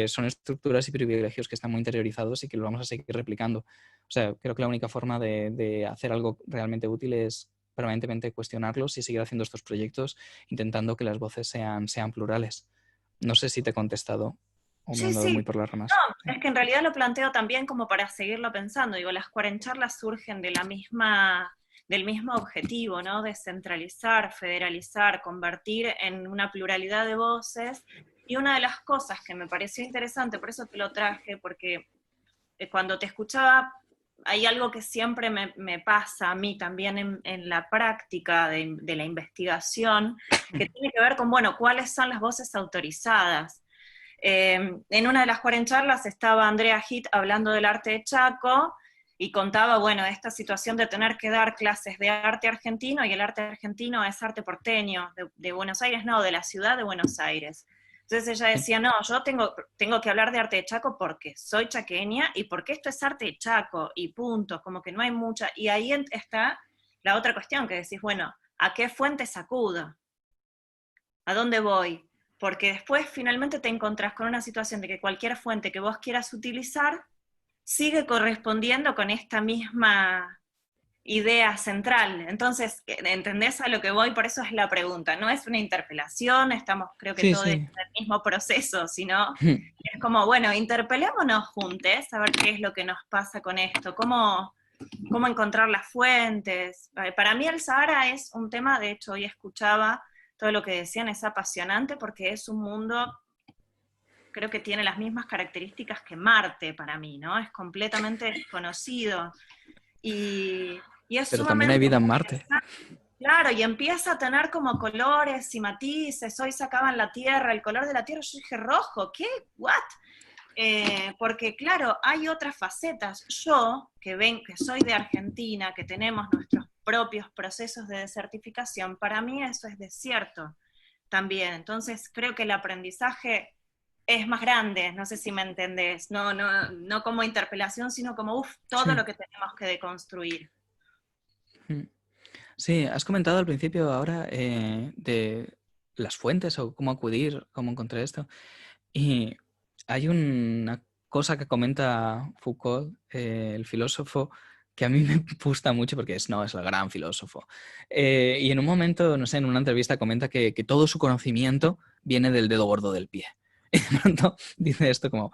son estructuras y privilegios que están muy interiorizados y que lo vamos a seguir replicando. O sea, creo que la única forma de hacer algo realmente útil es permanentemente cuestionarlos y seguir haciendo estos proyectos intentando que las voces sean plurales. No sé si te he contestado o me he Sí, andado muy sí. por las ramas. No, es que en realidad lo planteo también como para seguirlo pensando. Digo, las cuarencharlas surgen del mismo objetivo, ¿no? Descentralizar, federalizar, convertir en una pluralidad de voces. Y una de las cosas que me pareció interesante, por eso te lo traje, porque cuando te escuchaba, hay algo que siempre me pasa a mí también en la práctica de la investigación, que tiene que ver con, bueno, cuáles son las voces autorizadas. En una de las cuarencharlas estaba Andrea Hitt hablando del arte de Chaco y contaba, bueno, esta situación de tener que dar clases de arte argentino, y el arte argentino es arte porteño, de Buenos Aires, no, de la ciudad de Buenos Aires. Entonces ella decía, no, yo tengo que hablar de arte de Chaco porque soy chaqueña y porque esto es arte de Chaco y punto, como que no hay mucha. Y ahí está la otra cuestión que decís, bueno, ¿a qué fuentes acudo? ¿A dónde voy? Porque después finalmente te encontrás con una situación de que cualquier fuente que vos quieras utilizar sigue correspondiendo con esta misma idea central. Entonces, ¿entendés a lo que voy? Por eso es la pregunta. No es una interpelación, estamos creo que Sí, todos en sí. el mismo proceso, sino es como, bueno, interpelémonos juntos a ver qué es lo que nos pasa con esto, cómo encontrar las fuentes. Para mí el Sahara es un tema, de hecho hoy escuchaba todo lo que decían, es apasionante porque es un mundo, creo que tiene las mismas características que Marte para mí, ¿no? Es completamente desconocido y es Pero también hay sumamente vida en Marte. interesante. Claro, y empieza a tener como colores y matices. Hoy sacaban la Tierra, el color de la Tierra, yo dije rojo, ¿qué? ¿What? Porque claro, hay otras facetas. Yo, que soy de Argentina, que tenemos nuestros propios procesos de desertificación, para mí eso es desierto también. Entonces creo que el aprendizaje es más grande, no sé si me entendés, no como interpelación, sino como todo Sí. lo que tenemos que deconstruir. Sí, has comentado al principio ahora de las fuentes o cómo acudir, cómo encontrar esto. Y hay una cosa que comenta Foucault, el filósofo, que a mí me gusta mucho porque es el gran filósofo. Y en un momento, no sé, en una entrevista comenta que todo su conocimiento viene del dedo gordo del pie. Y de pronto dice esto como,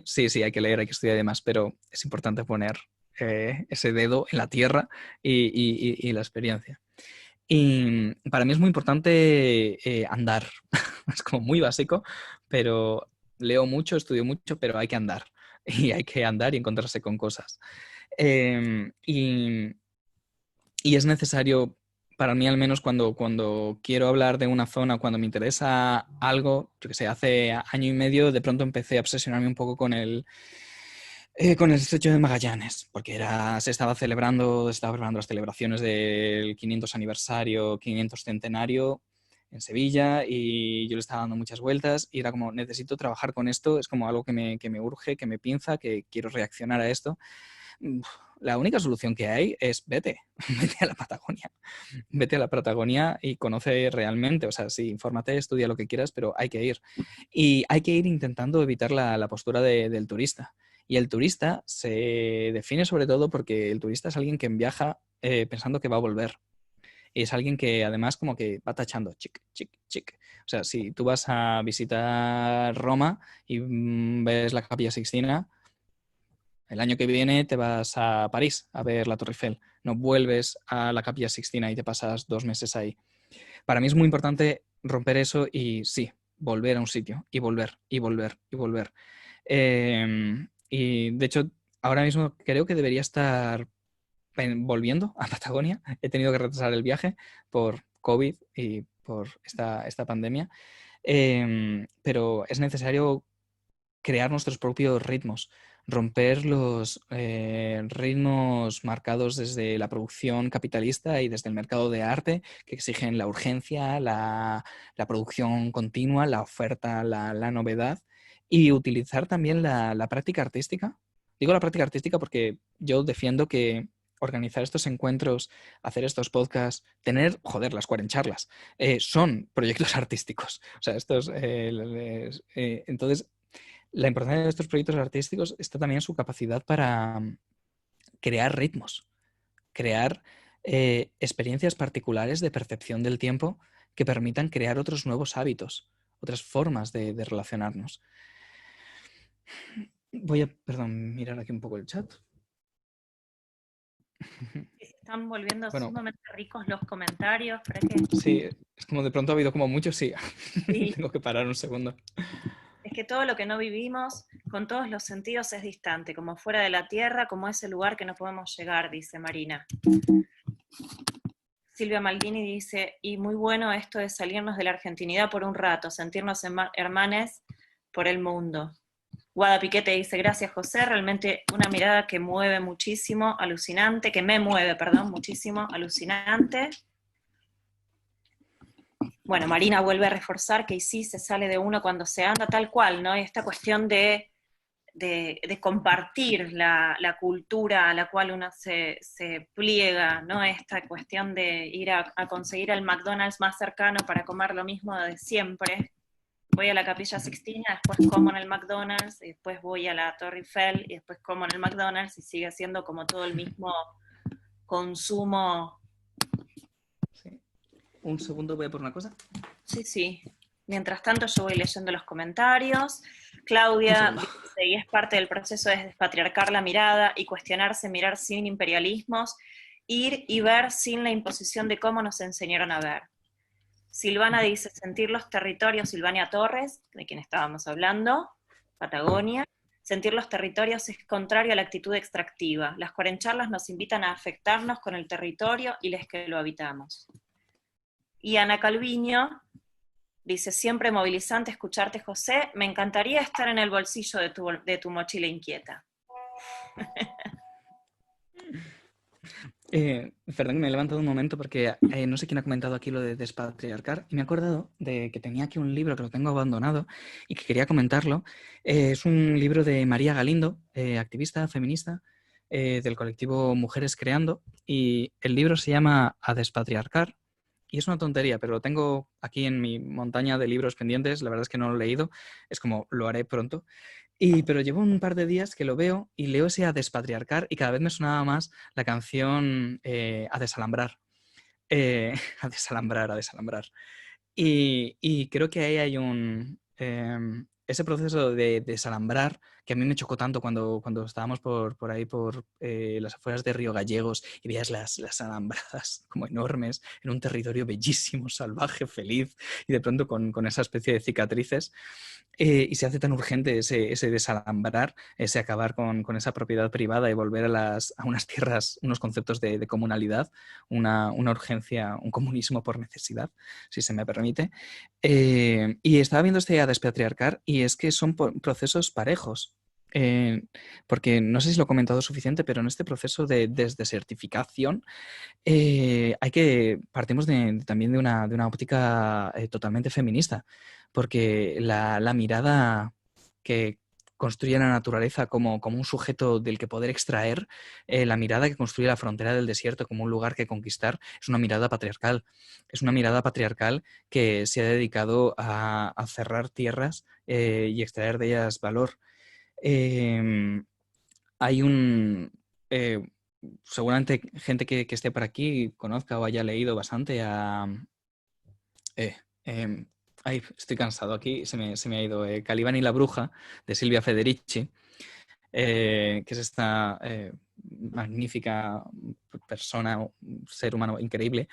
sí, hay que leer, hay que estudiar y demás, pero es importante poner ese dedo en la tierra y la experiencia. Y para mí es muy importante andar. Es como muy básico, pero leo mucho, estudio mucho, pero hay que andar. Y hay que andar y encontrarse con cosas. Y es necesario, para mí al menos, cuando quiero hablar de una zona, cuando me interesa algo, yo que sé, hace año y medio de pronto empecé a obsesionarme un poco con el estrecho de Magallanes, porque se estaba preparando las celebraciones del 500 aniversario, 500 centenario, en Sevilla y yo le estaba dando muchas vueltas y era como, necesito trabajar con esto, es como algo que me urge, que me pinza, que quiero reaccionar a esto. La única solución que hay es vete a la Patagonia. Vete a la Patagonia y conoce realmente, o sea, sí, infórmate, estudia lo que quieras, pero hay que ir. Y hay que ir intentando evitar la postura del turista. Y el turista se define sobre todo porque el turista es alguien que viaja pensando que va a volver. Y es alguien que además como que va tachando, chic, chic, chic. O sea, si tú vas a visitar Roma y ves la Capilla Sixtina, el año que viene te vas a París a ver la Torre Eiffel. No vuelves a la Capilla Sixtina y te pasas 2 meses ahí. Para mí es muy importante romper eso y sí, volver a un sitio y volver y volver y volver. Y de hecho, ahora mismo creo que debería estar volviendo a Patagonia. He tenido que retrasar el viaje por COVID y por esta pandemia. Pero es necesario crear nuestros propios ritmos, romper los ritmos marcados desde la producción capitalista y desde el mercado de arte, que exigen la urgencia, la producción continua, la oferta, la novedad, y utilizar también la práctica artística. Digo la práctica artística porque yo defiendo que organizar estos encuentros, hacer estos podcasts, tener, joder, las 40 charlas, son proyectos artísticos. O sea, entonces, la importancia de estos proyectos artísticos está también en su capacidad para crear ritmos, crear experiencias particulares de percepción del tiempo que permitan crear otros nuevos hábitos, otras formas de relacionarnos. Voy a, mirar aquí un poco el chat. Se están volviendo Bueno, sumamente ricos los comentarios. Sí, es como de pronto ha habido como muchos, sí. Sí. Tengo que parar un segundo. Es que todo lo que no vivimos con todos los sentidos es distante, como fuera de la tierra, como ese lugar que no podemos llegar, dice Marina. Silvia Maldini dice, y muy bueno esto de salirnos de la argentinidad por un rato, sentirnos hermanes por el mundo. Guada Piquete dice, gracias José, realmente una mirada que mueve muchísimo, alucinante, que me mueve, perdón, muchísimo, alucinante. Bueno, Marina vuelve a reforzar que sí se sale de uno cuando se anda tal cual, ¿no? Y esta cuestión de compartir la cultura a la cual uno se pliega, ¿no? Esta cuestión de ir a conseguir el McDonald's más cercano para comer lo mismo de siempre. Voy a la Capilla Sixtina, después como en el McDonald's, y después voy a la Torre Eiffel, y después como en el McDonald's, y sigue siendo como todo el mismo consumo. Sí. Un segundo, voy a por una cosa. Sí, sí. Mientras tanto yo voy leyendo los comentarios. Claudia dice, y es parte del proceso de despatriarcar la mirada y cuestionarse, mirar sin imperialismos, ir y ver sin la imposición de cómo nos enseñaron a ver. Silvana dice, sentir los territorios, Silvania Torres, de quien estábamos hablando, Patagonia, sentir los territorios es contrario a la actitud extractiva. Las cuarencharlas nos invitan a afectarnos con el territorio y les que lo habitamos. Y Ana Calviño dice, siempre movilizante escucharte, José, me encantaría estar en el bolsillo de tu mochila inquieta. Perdón que me he levantado un momento porque no sé quién ha comentado aquí lo de despatriarcar y me he acordado de que tenía aquí un libro que lo tengo abandonado y que quería comentarlo. Es un libro de María Galindo, activista feminista del colectivo Mujeres Creando, y el libro se llama A despatriarcar y es una tontería, pero lo tengo aquí en mi montaña de libros pendientes. La verdad es que no lo he leído, es como lo haré pronto. Pero llevo un par de días que lo veo y leo ese A despatriarcar y cada vez me sonaba más la canción A desalambrar. A desalambrar, a desalambrar. Y creo que ahí hay ese proceso de desalambrar que a mí me chocó tanto cuando estábamos por ahí, por las afueras de Río Gallegos y veías las alambradas como enormes en un territorio bellísimo, salvaje, feliz y de pronto con esa especie de cicatrices. Y se hace tan urgente ese desalambrar, ese acabar con esa propiedad privada y volver a unas tierras, unos conceptos de comunalidad, una urgencia, un comunismo por necesidad, si se me permite. Y estaba viendo este A despatriarcar y es que son procesos parejos. porque no sé si lo he comentado suficiente, pero en este proceso de desdesertificación partimos también de una óptica totalmente feminista, porque la mirada que construye la naturaleza como un sujeto del que poder extraer, la mirada que construye la frontera del desierto como un lugar que conquistar, es una mirada patriarcal. Es una mirada patriarcal que se ha dedicado a cerrar tierras y extraer de ellas valor. Eh, hay un... eh, seguramente gente que esté por aquí conozca o haya leído bastante a... eh, em, ay, estoy cansado aquí, se me ha ido. Calibán y la bruja, de Silvia Federici, que es esta magnífica persona, ser humano increíble,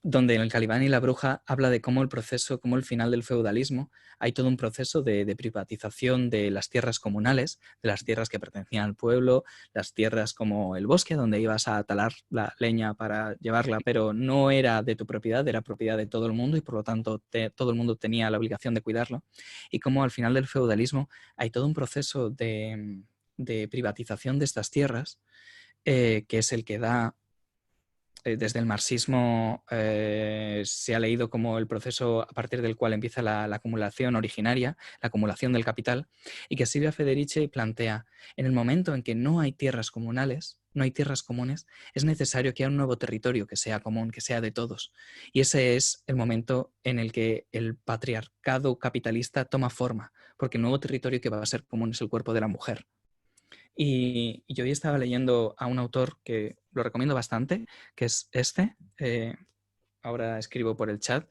donde en el Calibán y la bruja habla de cómo el proceso, cómo el final del feudalismo, hay todo un proceso de privatización de las tierras comunales, de las tierras que pertenecían al pueblo, las tierras como el bosque, donde ibas a talar la leña para llevarla, pero no era de tu propiedad, era propiedad de todo el mundo y por lo tanto todo el mundo tenía la obligación de cuidarlo. Y cómo al final del feudalismo hay todo un proceso de privatización de estas tierras, que es el que da desde el marxismo se ha leído como el proceso a partir del cual empieza la acumulación originaria, la acumulación del capital, y que Silvia Federici plantea, en el momento en que no hay tierras comunales, no hay tierras comunes, es necesario que haya un nuevo territorio que sea común, que sea de todos. Y ese es el momento en el que el patriarcado capitalista toma forma, porque el nuevo territorio que va a ser común es el cuerpo de la mujer. Y yo hoy estaba leyendo a un autor que lo recomiendo bastante, que es ahora escribo por el chat,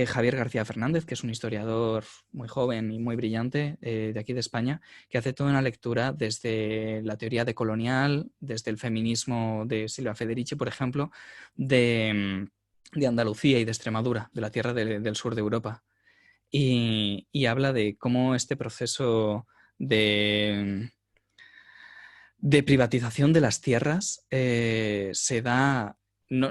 Javier García Fernández, que es un historiador muy joven y muy brillante de aquí de España, que hace toda una lectura desde la teoría decolonial, desde el feminismo de Silvia Federici, por ejemplo, de Andalucía y de Extremadura, de la tierra del sur de Europa. Y habla de cómo este proceso de privatización de las tierras se da no,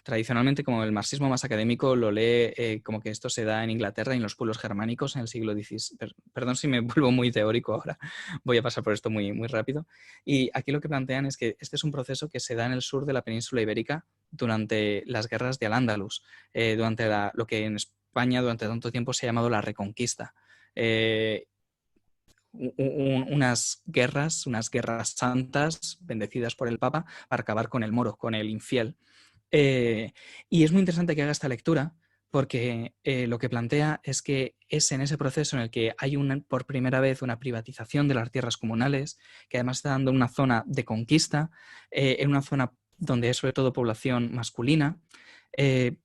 tradicionalmente, como el marxismo más académico lo lee como que esto se da en Inglaterra y en los pueblos germánicos en el siglo XVI. Perdón si me vuelvo muy teórico ahora, voy a pasar por esto muy, muy rápido. Y aquí lo que plantean es que este es un proceso que se da en el sur de la península ibérica durante las guerras de Al-Ándalus, durante lo que en España durante tanto tiempo se ha llamado la Reconquista. Unas guerras santas bendecidas por el Papa para acabar con el moro, con el infiel. Y es muy interesante que haga esta lectura porque lo que plantea es que es en ese proceso en el que hay por primera vez una privatización de las tierras comunales, que además está dando una zona de conquista, en una zona donde es sobre todo población masculina.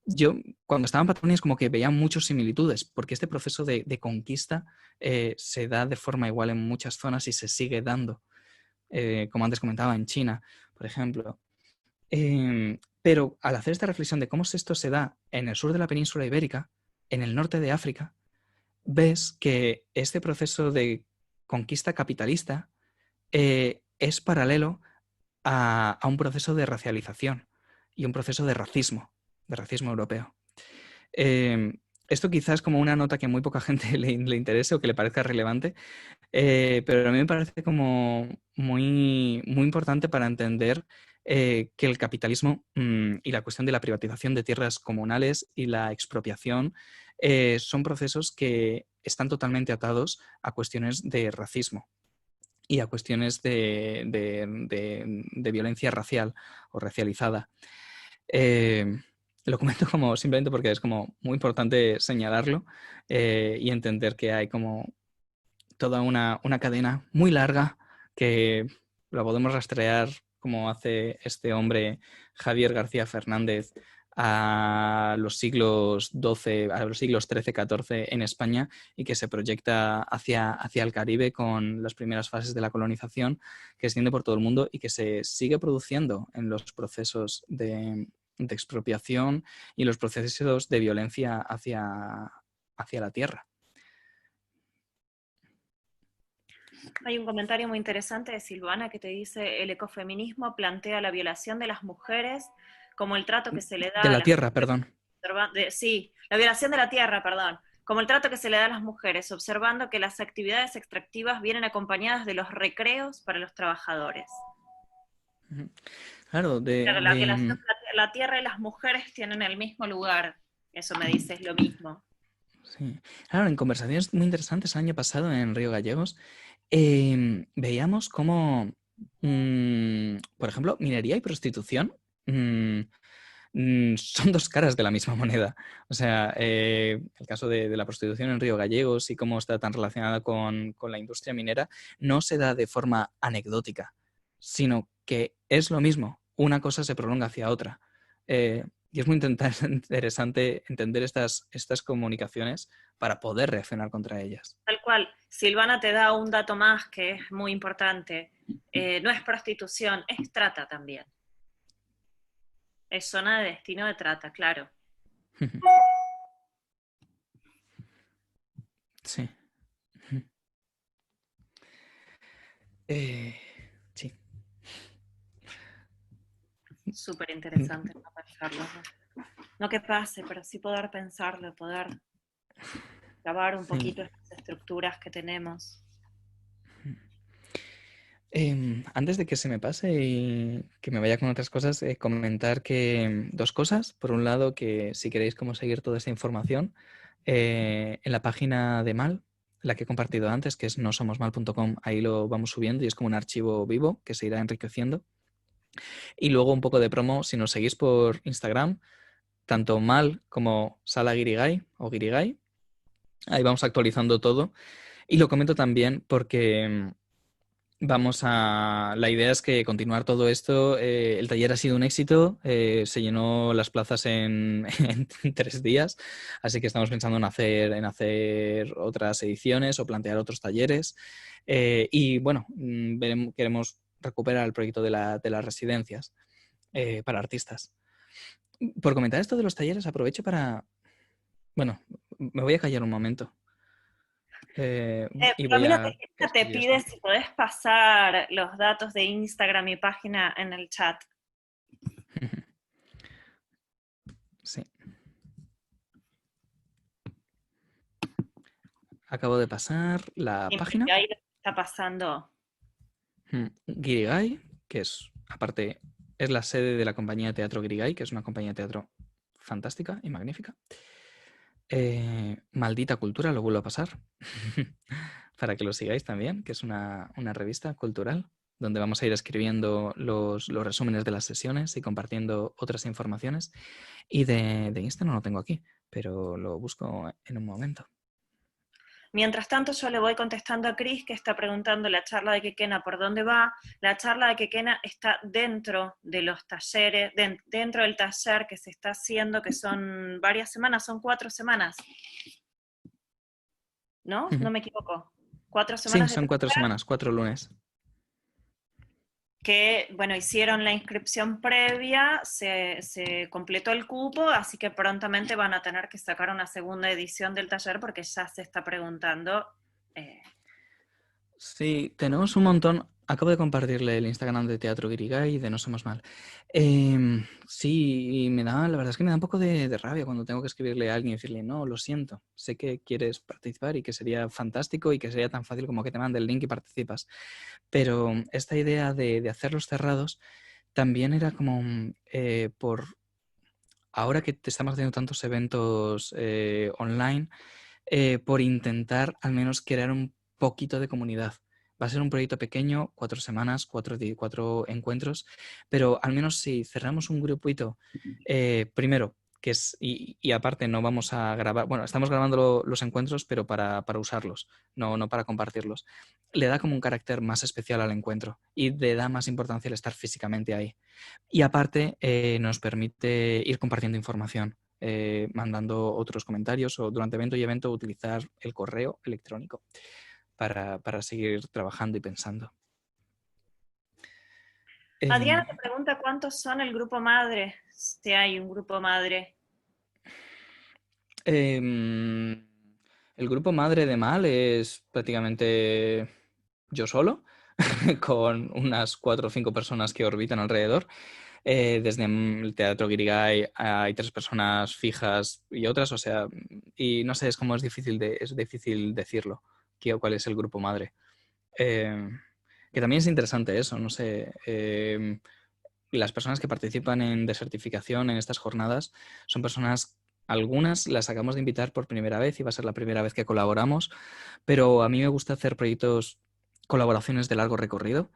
Yo cuando estaba en Patagonia es como que veía muchas similitudes, porque este proceso de conquista se da de forma igual en muchas zonas y se sigue dando, como antes comentaba, en China, por ejemplo. Pero al hacer esta reflexión de cómo esto se da en el sur de la península ibérica, en el norte de África, ves que este proceso de conquista capitalista es paralelo a un proceso de racialización y un proceso de racismo europeo. Esto quizás es como una nota que a muy poca gente le interese o que le parezca relevante, pero a mí me parece como muy, muy importante para entender que el capitalismo y la cuestión de la privatización de tierras comunales y la expropiación son procesos que están totalmente atados a cuestiones de racismo y a cuestiones de violencia racial o racializada. Lo comento como simplemente porque es como muy importante señalarlo y entender que hay como toda una cadena muy larga que la podemos rastrear como hace este hombre Javier García Fernández a los siglos XII, a los siglos XIII, XIV en España y que se proyecta hacia el Caribe con las primeras fases de la colonización, que se extiende por todo el mundo y que se sigue produciendo en los procesos de expropiación y los procesos de violencia hacia la tierra. Hay un comentario muy interesante de Silvana que te dice: el ecofeminismo plantea la violación de las mujeres como el trato que se le da De a la las tierra, mujeres. perdón. Sí, la violación de la tierra, perdón, como el trato que se le da a las mujeres, observando que las actividades extractivas vienen acompañadas de los recreos para los trabajadores. Ujú. Claro, Claro, la tierra y las mujeres tienen el mismo lugar, eso me dice, es lo mismo. sí. Claro, en conversaciones muy interesantes el año pasado en Río Gallegos, veíamos cómo, por ejemplo, minería y prostitución son dos caras de la misma moneda. O sea, el caso de la prostitución en Río Gallegos y cómo está tan relacionada con la industria minera no se da de forma anecdótica, sino que es lo mismo. Una cosa se prolonga hacia otra. Y es muy interesante entender estas comunicaciones para poder reaccionar contra ellas. Tal cual, Silvana te da un dato más que es muy importante. No es prostitución, es trata también. Es zona de destino de trata, claro. Sí. Sí. Súper interesante no pensarlo. No que pase, pero sí poder pensarlo, poder grabar un Sí. poquito estas estructuras que tenemos. Antes de que se me pase y que me vaya con otras cosas, comentar que dos cosas. Por un lado, que si queréis cómo seguir toda esta información, en la página de Mal, la que he compartido antes, que es nosomosmal.com, ahí lo vamos subiendo y es como un archivo vivo que se irá enriqueciendo. Y luego un poco de promo, si nos seguís por Instagram, tanto Mal como Sala Guirigay o Guirigay, ahí vamos actualizando todo. Y lo comento también porque la idea es que continuar todo esto. El taller ha sido un éxito, se llenó las plazas en, en 3 días, así que estamos pensando en hacer otras ediciones o plantear otros talleres. Y bueno, queremos recuperar el proyecto de las residencias para artistas. Por comentar esto de los talleres, aprovecho para... Bueno, me voy a callar un momento. Y voy Camilo, a te escribir pide esto. si podés pasar los datos de Instagram y página en el chat. Sí. Acabo de pasar la Y página. ahí lo que está pasando. Guirigay, que es, aparte, es la sede de la compañía de teatro Guirigay, que es una compañía de teatro fantástica y magnífica. Maldita Cultura, lo vuelvo a pasar, para que lo sigáis también, que es una revista cultural donde vamos a ir escribiendo los resúmenes de las sesiones y compartiendo otras informaciones. Y de Insta no lo tengo aquí, pero lo busco en un momento. Mientras tanto, yo le voy contestando a Cris, que está preguntando la charla de Quequena por dónde va. La charla de Quequena está dentro de los talleres, dentro del taller que se está haciendo, que son varias semanas, son 4 semanas. ¿No? No me equivoco. 4 Sí, semanas de son 4 taller semanas, 4 lunes. que, bueno, hicieron la inscripción previa, se completó el cupo, así que prontamente van a tener que sacar una segunda edición del taller porque ya se está preguntando. Sí, tenemos un montón. Acabo de compartirle el Instagram de Teatro Guirigay y de No Somos Mal. Sí, y la verdad es que me da un poco de rabia cuando tengo que escribirle a alguien y decirle, no, lo siento, sé que quieres participar y que sería fantástico y que sería tan fácil como que te mande el link y participas. Pero esta idea de hacerlos cerrados también era como ahora que te estamos haciendo tantos eventos online, por intentar al menos crear un poquito de comunidad. Va a ser un proyecto pequeño, 4 semanas, 4 encuentros, pero al menos si cerramos un grupito, primero, que es, y aparte no vamos a grabar, bueno, estamos grabando los encuentros, pero para usarlos, no para compartirlos. Le da como un carácter más especial al encuentro y le da más importancia el estar físicamente ahí. Y aparte nos permite ir compartiendo información, mandando otros comentarios o durante evento y evento utilizar el correo electrónico para seguir trabajando y pensando. Adriana te pregunta cuántos son el grupo madre, si hay un grupo madre. El grupo madre de Mal es prácticamente yo solo, con unas 4 o 5 personas que orbitan alrededor. Desde el Teatro Guirigay hay 3 personas fijas y otras, o sea, y no sé, es como es difícil decirlo, cuál es el grupo madre. Que también es interesante eso, no sé. Las personas que participan en desertificación en estas jornadas son personas, algunas las acabamos de invitar por primera vez y va a ser la primera vez que colaboramos, pero a mí me gusta hacer proyectos, colaboraciones de largo recorrido.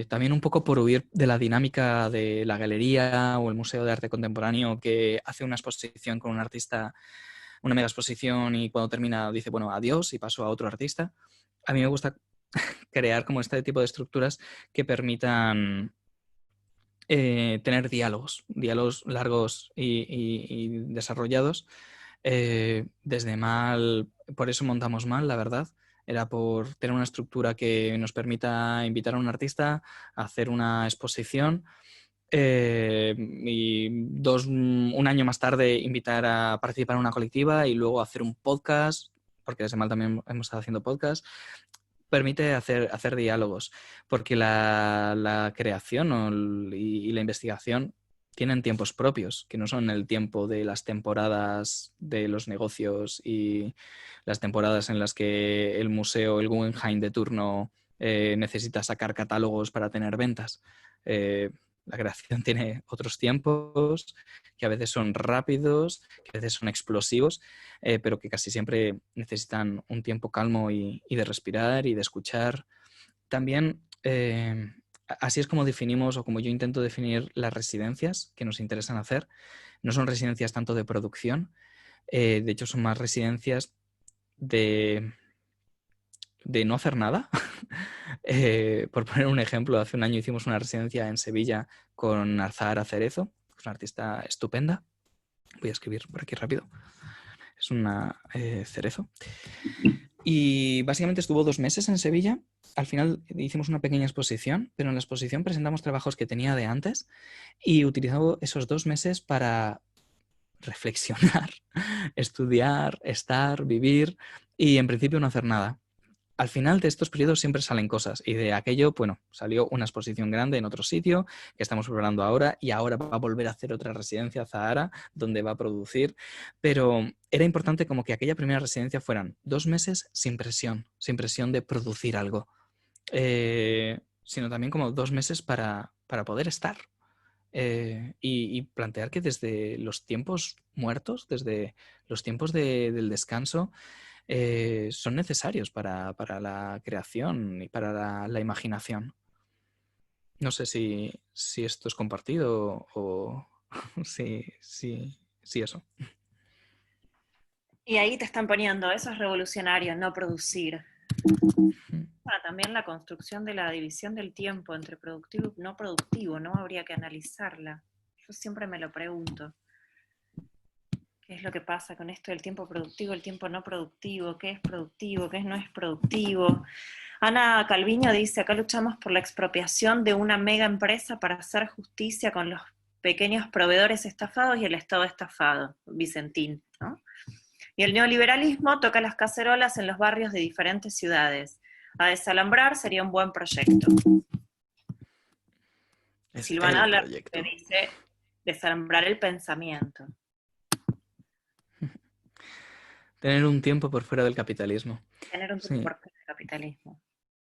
También un poco por huir de la dinámica de la galería o el Museo de Arte Contemporáneo que hace una exposición con un artista, una mega exposición y cuando termina dice, bueno, adiós y paso a otro artista. A mí me gusta crear como este tipo de estructuras que permitan tener diálogos largos y desarrollados. Desde mal, por eso montamos mal, la verdad. Era por tener una estructura que nos permita invitar a un artista a hacer una exposición y un año más tarde invitar a participar en una colectiva y luego hacer un podcast, porque desde mal también hemos estado haciendo podcast. Permite hacer diálogos, porque la creación y la investigación tienen tiempos propios, que no son el tiempo de las temporadas de los negocios y las temporadas en las que el museo, el Guggenheim de turno, necesita sacar catálogos para tener ventas. La creación tiene otros tiempos que a veces son rápidos, que a veces son explosivos, pero que casi siempre necesitan un tiempo calmo y de respirar y de escuchar. También así es como definimos o como yo intento definir las residencias que nos interesan hacer. No son residencias tanto de producción, de hecho son más residencias de no hacer nada. Por poner un ejemplo, hace un año hicimos una residencia en Sevilla con Azahara Cerezo, que es una artista estupenda. Voy a escribir por aquí rápido. Es una Cerezo. Y básicamente estuvo 2 meses en Sevilla. Al final hicimos una pequeña exposición, pero en la exposición presentamos trabajos que tenía de antes y utilizamos esos 2 meses para reflexionar, estudiar, estar, vivir y en principio no hacer nada. Al final de estos periodos siempre salen cosas y de aquello, bueno, salió una exposición grande en otro sitio que estamos preparando ahora y ahora va a volver a hacer otra residencia, Zahara, donde va a producir, pero era importante como que aquella primera residencia fueran 2 meses sin presión de producir algo, sino también como 2 meses para poder estar. Y plantear que desde los tiempos muertos, desde los tiempos del descanso, son necesarios para la creación y para la imaginación. No sé si esto es compartido o si eso. Y ahí te están poniendo, eso es revolucionario, no producir. Bueno, también la construcción de la división del tiempo entre productivo y no productivo, ¿no? Habría que analizarla. Yo siempre me lo pregunto. ¿Qué es lo que pasa con esto del tiempo productivo, el tiempo no productivo? ¿Qué es productivo? ¿Qué no es productivo? Ana Calviño dice, acá luchamos por la expropiación de una mega empresa para hacer justicia con los pequeños proveedores estafados y el Estado estafado, Vicentín, ¿no? Y el neoliberalismo toca las cacerolas en los barrios de diferentes ciudades. A desalambrar sería un buen proyecto. Silvana Aller te dice desalambrar el pensamiento. Tener un tiempo por fuera del capitalismo. Tener un tiempo por fuera del capitalismo.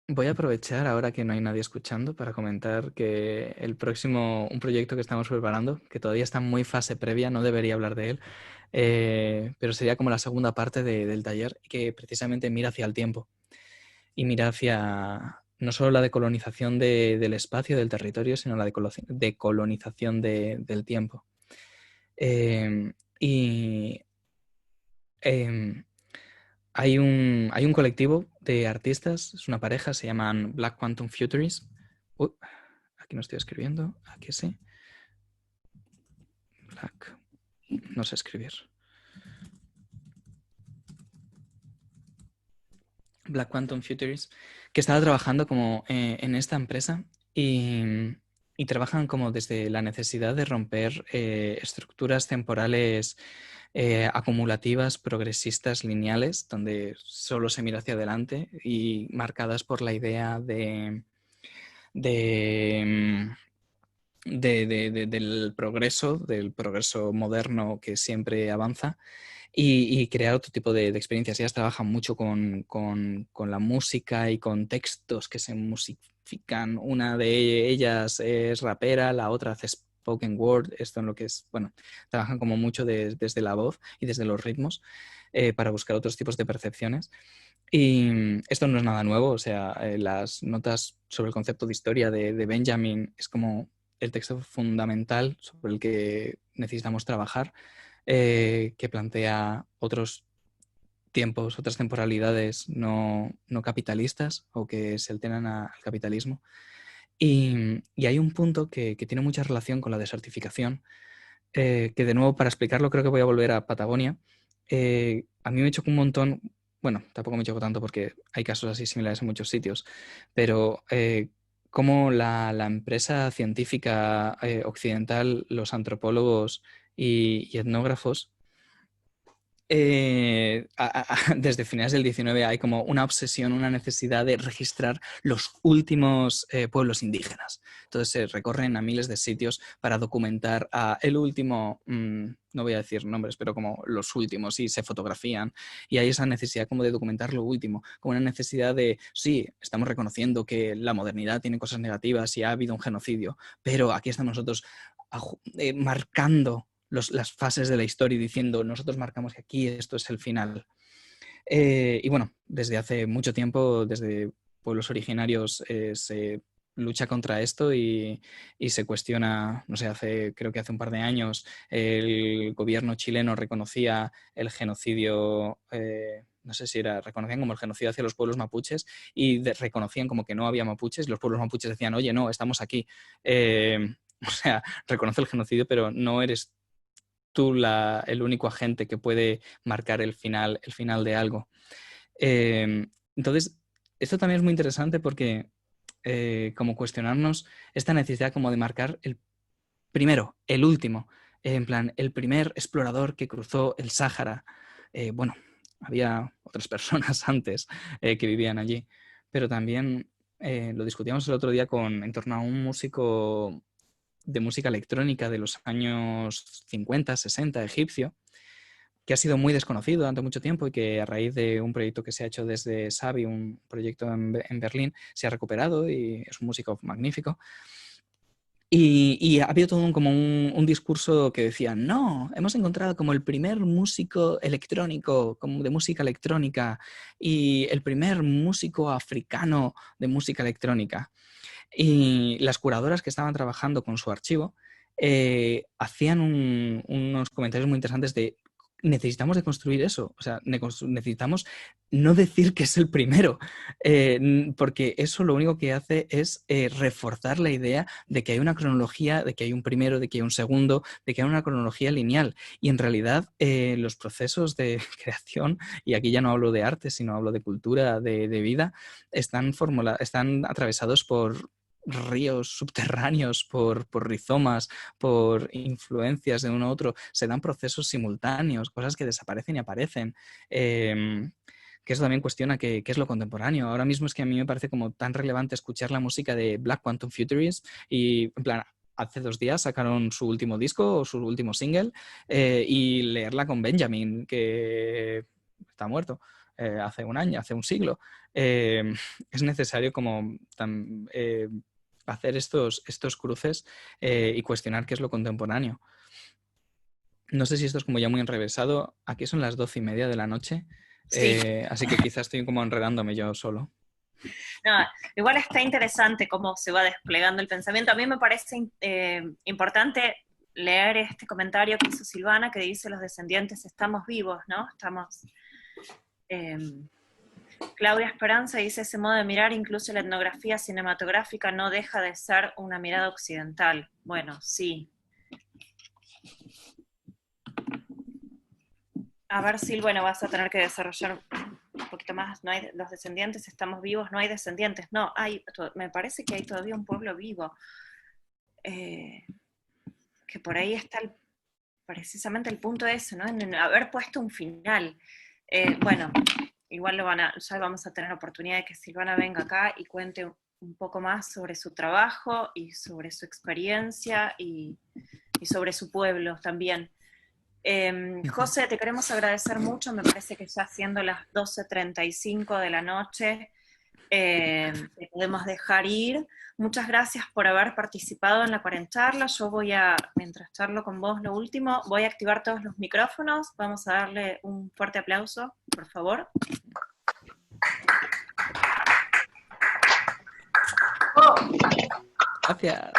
Voy a aprovechar ahora que no hay nadie escuchando para comentar que un proyecto que estamos preparando, que todavía está en muy fase previa, no debería hablar de él, pero sería como la segunda parte del taller, que precisamente mira hacia el tiempo y mira hacia no solo la decolonización del espacio, del territorio, sino la decolonización del tiempo. Hay un colectivo de artistas, es una pareja, se llaman Black Quantum Futurists. Aquí no estoy escribiendo, aquí sí. No sé escribir. Black Quantum Futurists, que estaba trabajando como en esta empresa y trabajan como desde la necesidad de romper estructuras temporales acumulativas, progresistas, lineales, donde solo se mira hacia adelante y marcadas por la idea de del progreso moderno que siempre avanza y crear otro tipo de experiencias. Ellas trabajan mucho con la música y con textos que se musifican. Una de ellas es rapera, la otra hace spoken word, esto en lo que es, bueno, trabajan como mucho desde la voz y desde los ritmos para buscar otros tipos de percepciones. Y esto no es nada nuevo, o sea, las notas sobre el concepto de historia de Benjamin es como el texto fundamental sobre el que necesitamos trabajar, que plantea otros tiempos, otras temporalidades no capitalistas o que se alternan al capitalismo. Y hay un punto que tiene mucha relación con la desertificación, que de nuevo, para explicarlo, creo que voy a volver a Patagonia. A mí me chocó un montón, bueno, tampoco me chocó tanto porque hay casos así similares en muchos sitios, pero cómo la empresa científica occidental, los antropólogos y etnógrafos, desde finales del 19 hay como una obsesión, una necesidad de registrar los últimos pueblos indígenas. Entonces se recorren a miles de sitios para documentar a el último, no voy a decir nombres, pero como los últimos, y se fotografían. Y hay esa necesidad como de documentar lo último, como una necesidad de, sí, estamos reconociendo que la modernidad tiene cosas negativas y ha habido un genocidio, pero aquí estamos nosotros marcando las fases de la historia y diciendo, nosotros marcamos que aquí esto es el final. Y bueno, desde hace mucho tiempo, desde pueblos originarios, se lucha contra esto y se cuestiona, no sé, creo que hace un par de años el gobierno chileno reconocía el genocidio, no sé si reconocían como el genocidio hacia los pueblos mapuches y reconocían como que no había mapuches y los pueblos mapuches decían, oye, no, estamos aquí. O sea, reconoce el genocidio, pero no eres tú el único agente que puede marcar el final de algo. Entonces, esto también es muy interesante porque como cuestionarnos esta necesidad como de marcar el primero, el último, en plan, el primer explorador que cruzó el Sáhara. Bueno, había otras personas antes que vivían allí, pero también lo discutíamos el otro día en torno a un músico de música electrónica de los años 50, 60, egipcio, que ha sido muy desconocido durante mucho tiempo y que a raíz de un proyecto que se ha hecho desde Xavi, un proyecto en Berlín, se ha recuperado y es un músico magnífico. Y ha habido todo como un discurso que decía, no, hemos encontrado como el primer músico electrónico, como de música electrónica, y el primer músico africano de música electrónica. Y las curadoras que estaban trabajando con su archivo hacían unos comentarios muy interesantes de necesitamos de construir eso, o sea, necesitamos no decir que es el primero, porque eso lo único que hace es reforzar la idea de que hay una cronología, de que hay un primero, de que hay un segundo, de que hay una cronología lineal. Y en realidad los procesos de creación, y aquí ya no hablo de arte, sino hablo de cultura, de vida, están atravesados por ríos subterráneos, por rizomas, por influencias de uno a otro, se dan procesos simultáneos, cosas que desaparecen y aparecen. Que eso también cuestiona qué es lo contemporáneo. Ahora mismo es que a mí me parece como tan relevante escuchar la música de Black Quantum Futurist y, en plan, hace 2 días sacaron su último disco o su último single y leerla con Benjamin, que está muerto. Hace un año, hace un siglo. Es necesario como hacer estos cruces y cuestionar qué es lo contemporáneo. No sé si esto es como ya muy enrevesado. Aquí son las 12:30 de la noche, Sí. así que quizás estoy como enredándome yo solo. No, igual está interesante cómo se va desplegando el pensamiento. A mí me parece importante leer este comentario que hizo Silvana, que dice: los descendientes estamos vivos, ¿no? Estamos... Claudia Esperanza dice: ese modo de mirar, incluso la etnografía cinematográfica, no deja de ser una mirada occidental. Bueno, sí. A ver, Sil, bueno, vas a tener que desarrollar un poquito más. No hay los descendientes, estamos vivos, no hay descendientes. No, me parece que hay todavía un pueblo vivo. Que por ahí está precisamente el punto ese, ¿no? En haber puesto un final. Bueno, igual ya vamos a tener oportunidad de que Silvana venga acá y cuente un poco más sobre su trabajo y sobre su experiencia y sobre su pueblo también. José, te queremos agradecer mucho, me parece que ya siendo las 12:35 de la noche, te podemos dejar ir. Muchas gracias por haber participado en la cuarencharla. Yo voy a, mientras charlo con vos lo último, voy a activar todos los micrófonos. Vamos a darle un fuerte aplauso, por favor. Gracias.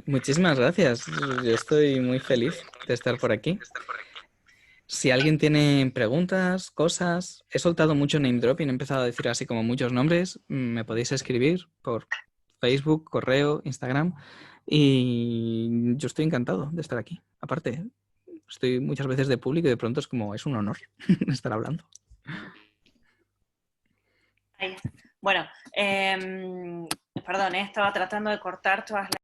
Muchísimas gracias. Yo estoy muy feliz de estar por aquí. Si alguien tiene preguntas, cosas, he soltado mucho name dropping, he empezado a decir así como muchos nombres, me podéis escribir por Facebook, correo, Instagram, y yo estoy encantado de estar aquí. Aparte, estoy muchas veces de público y de pronto es un honor estar hablando. Ahí está. Bueno, perdón, estaba tratando de cortar todas las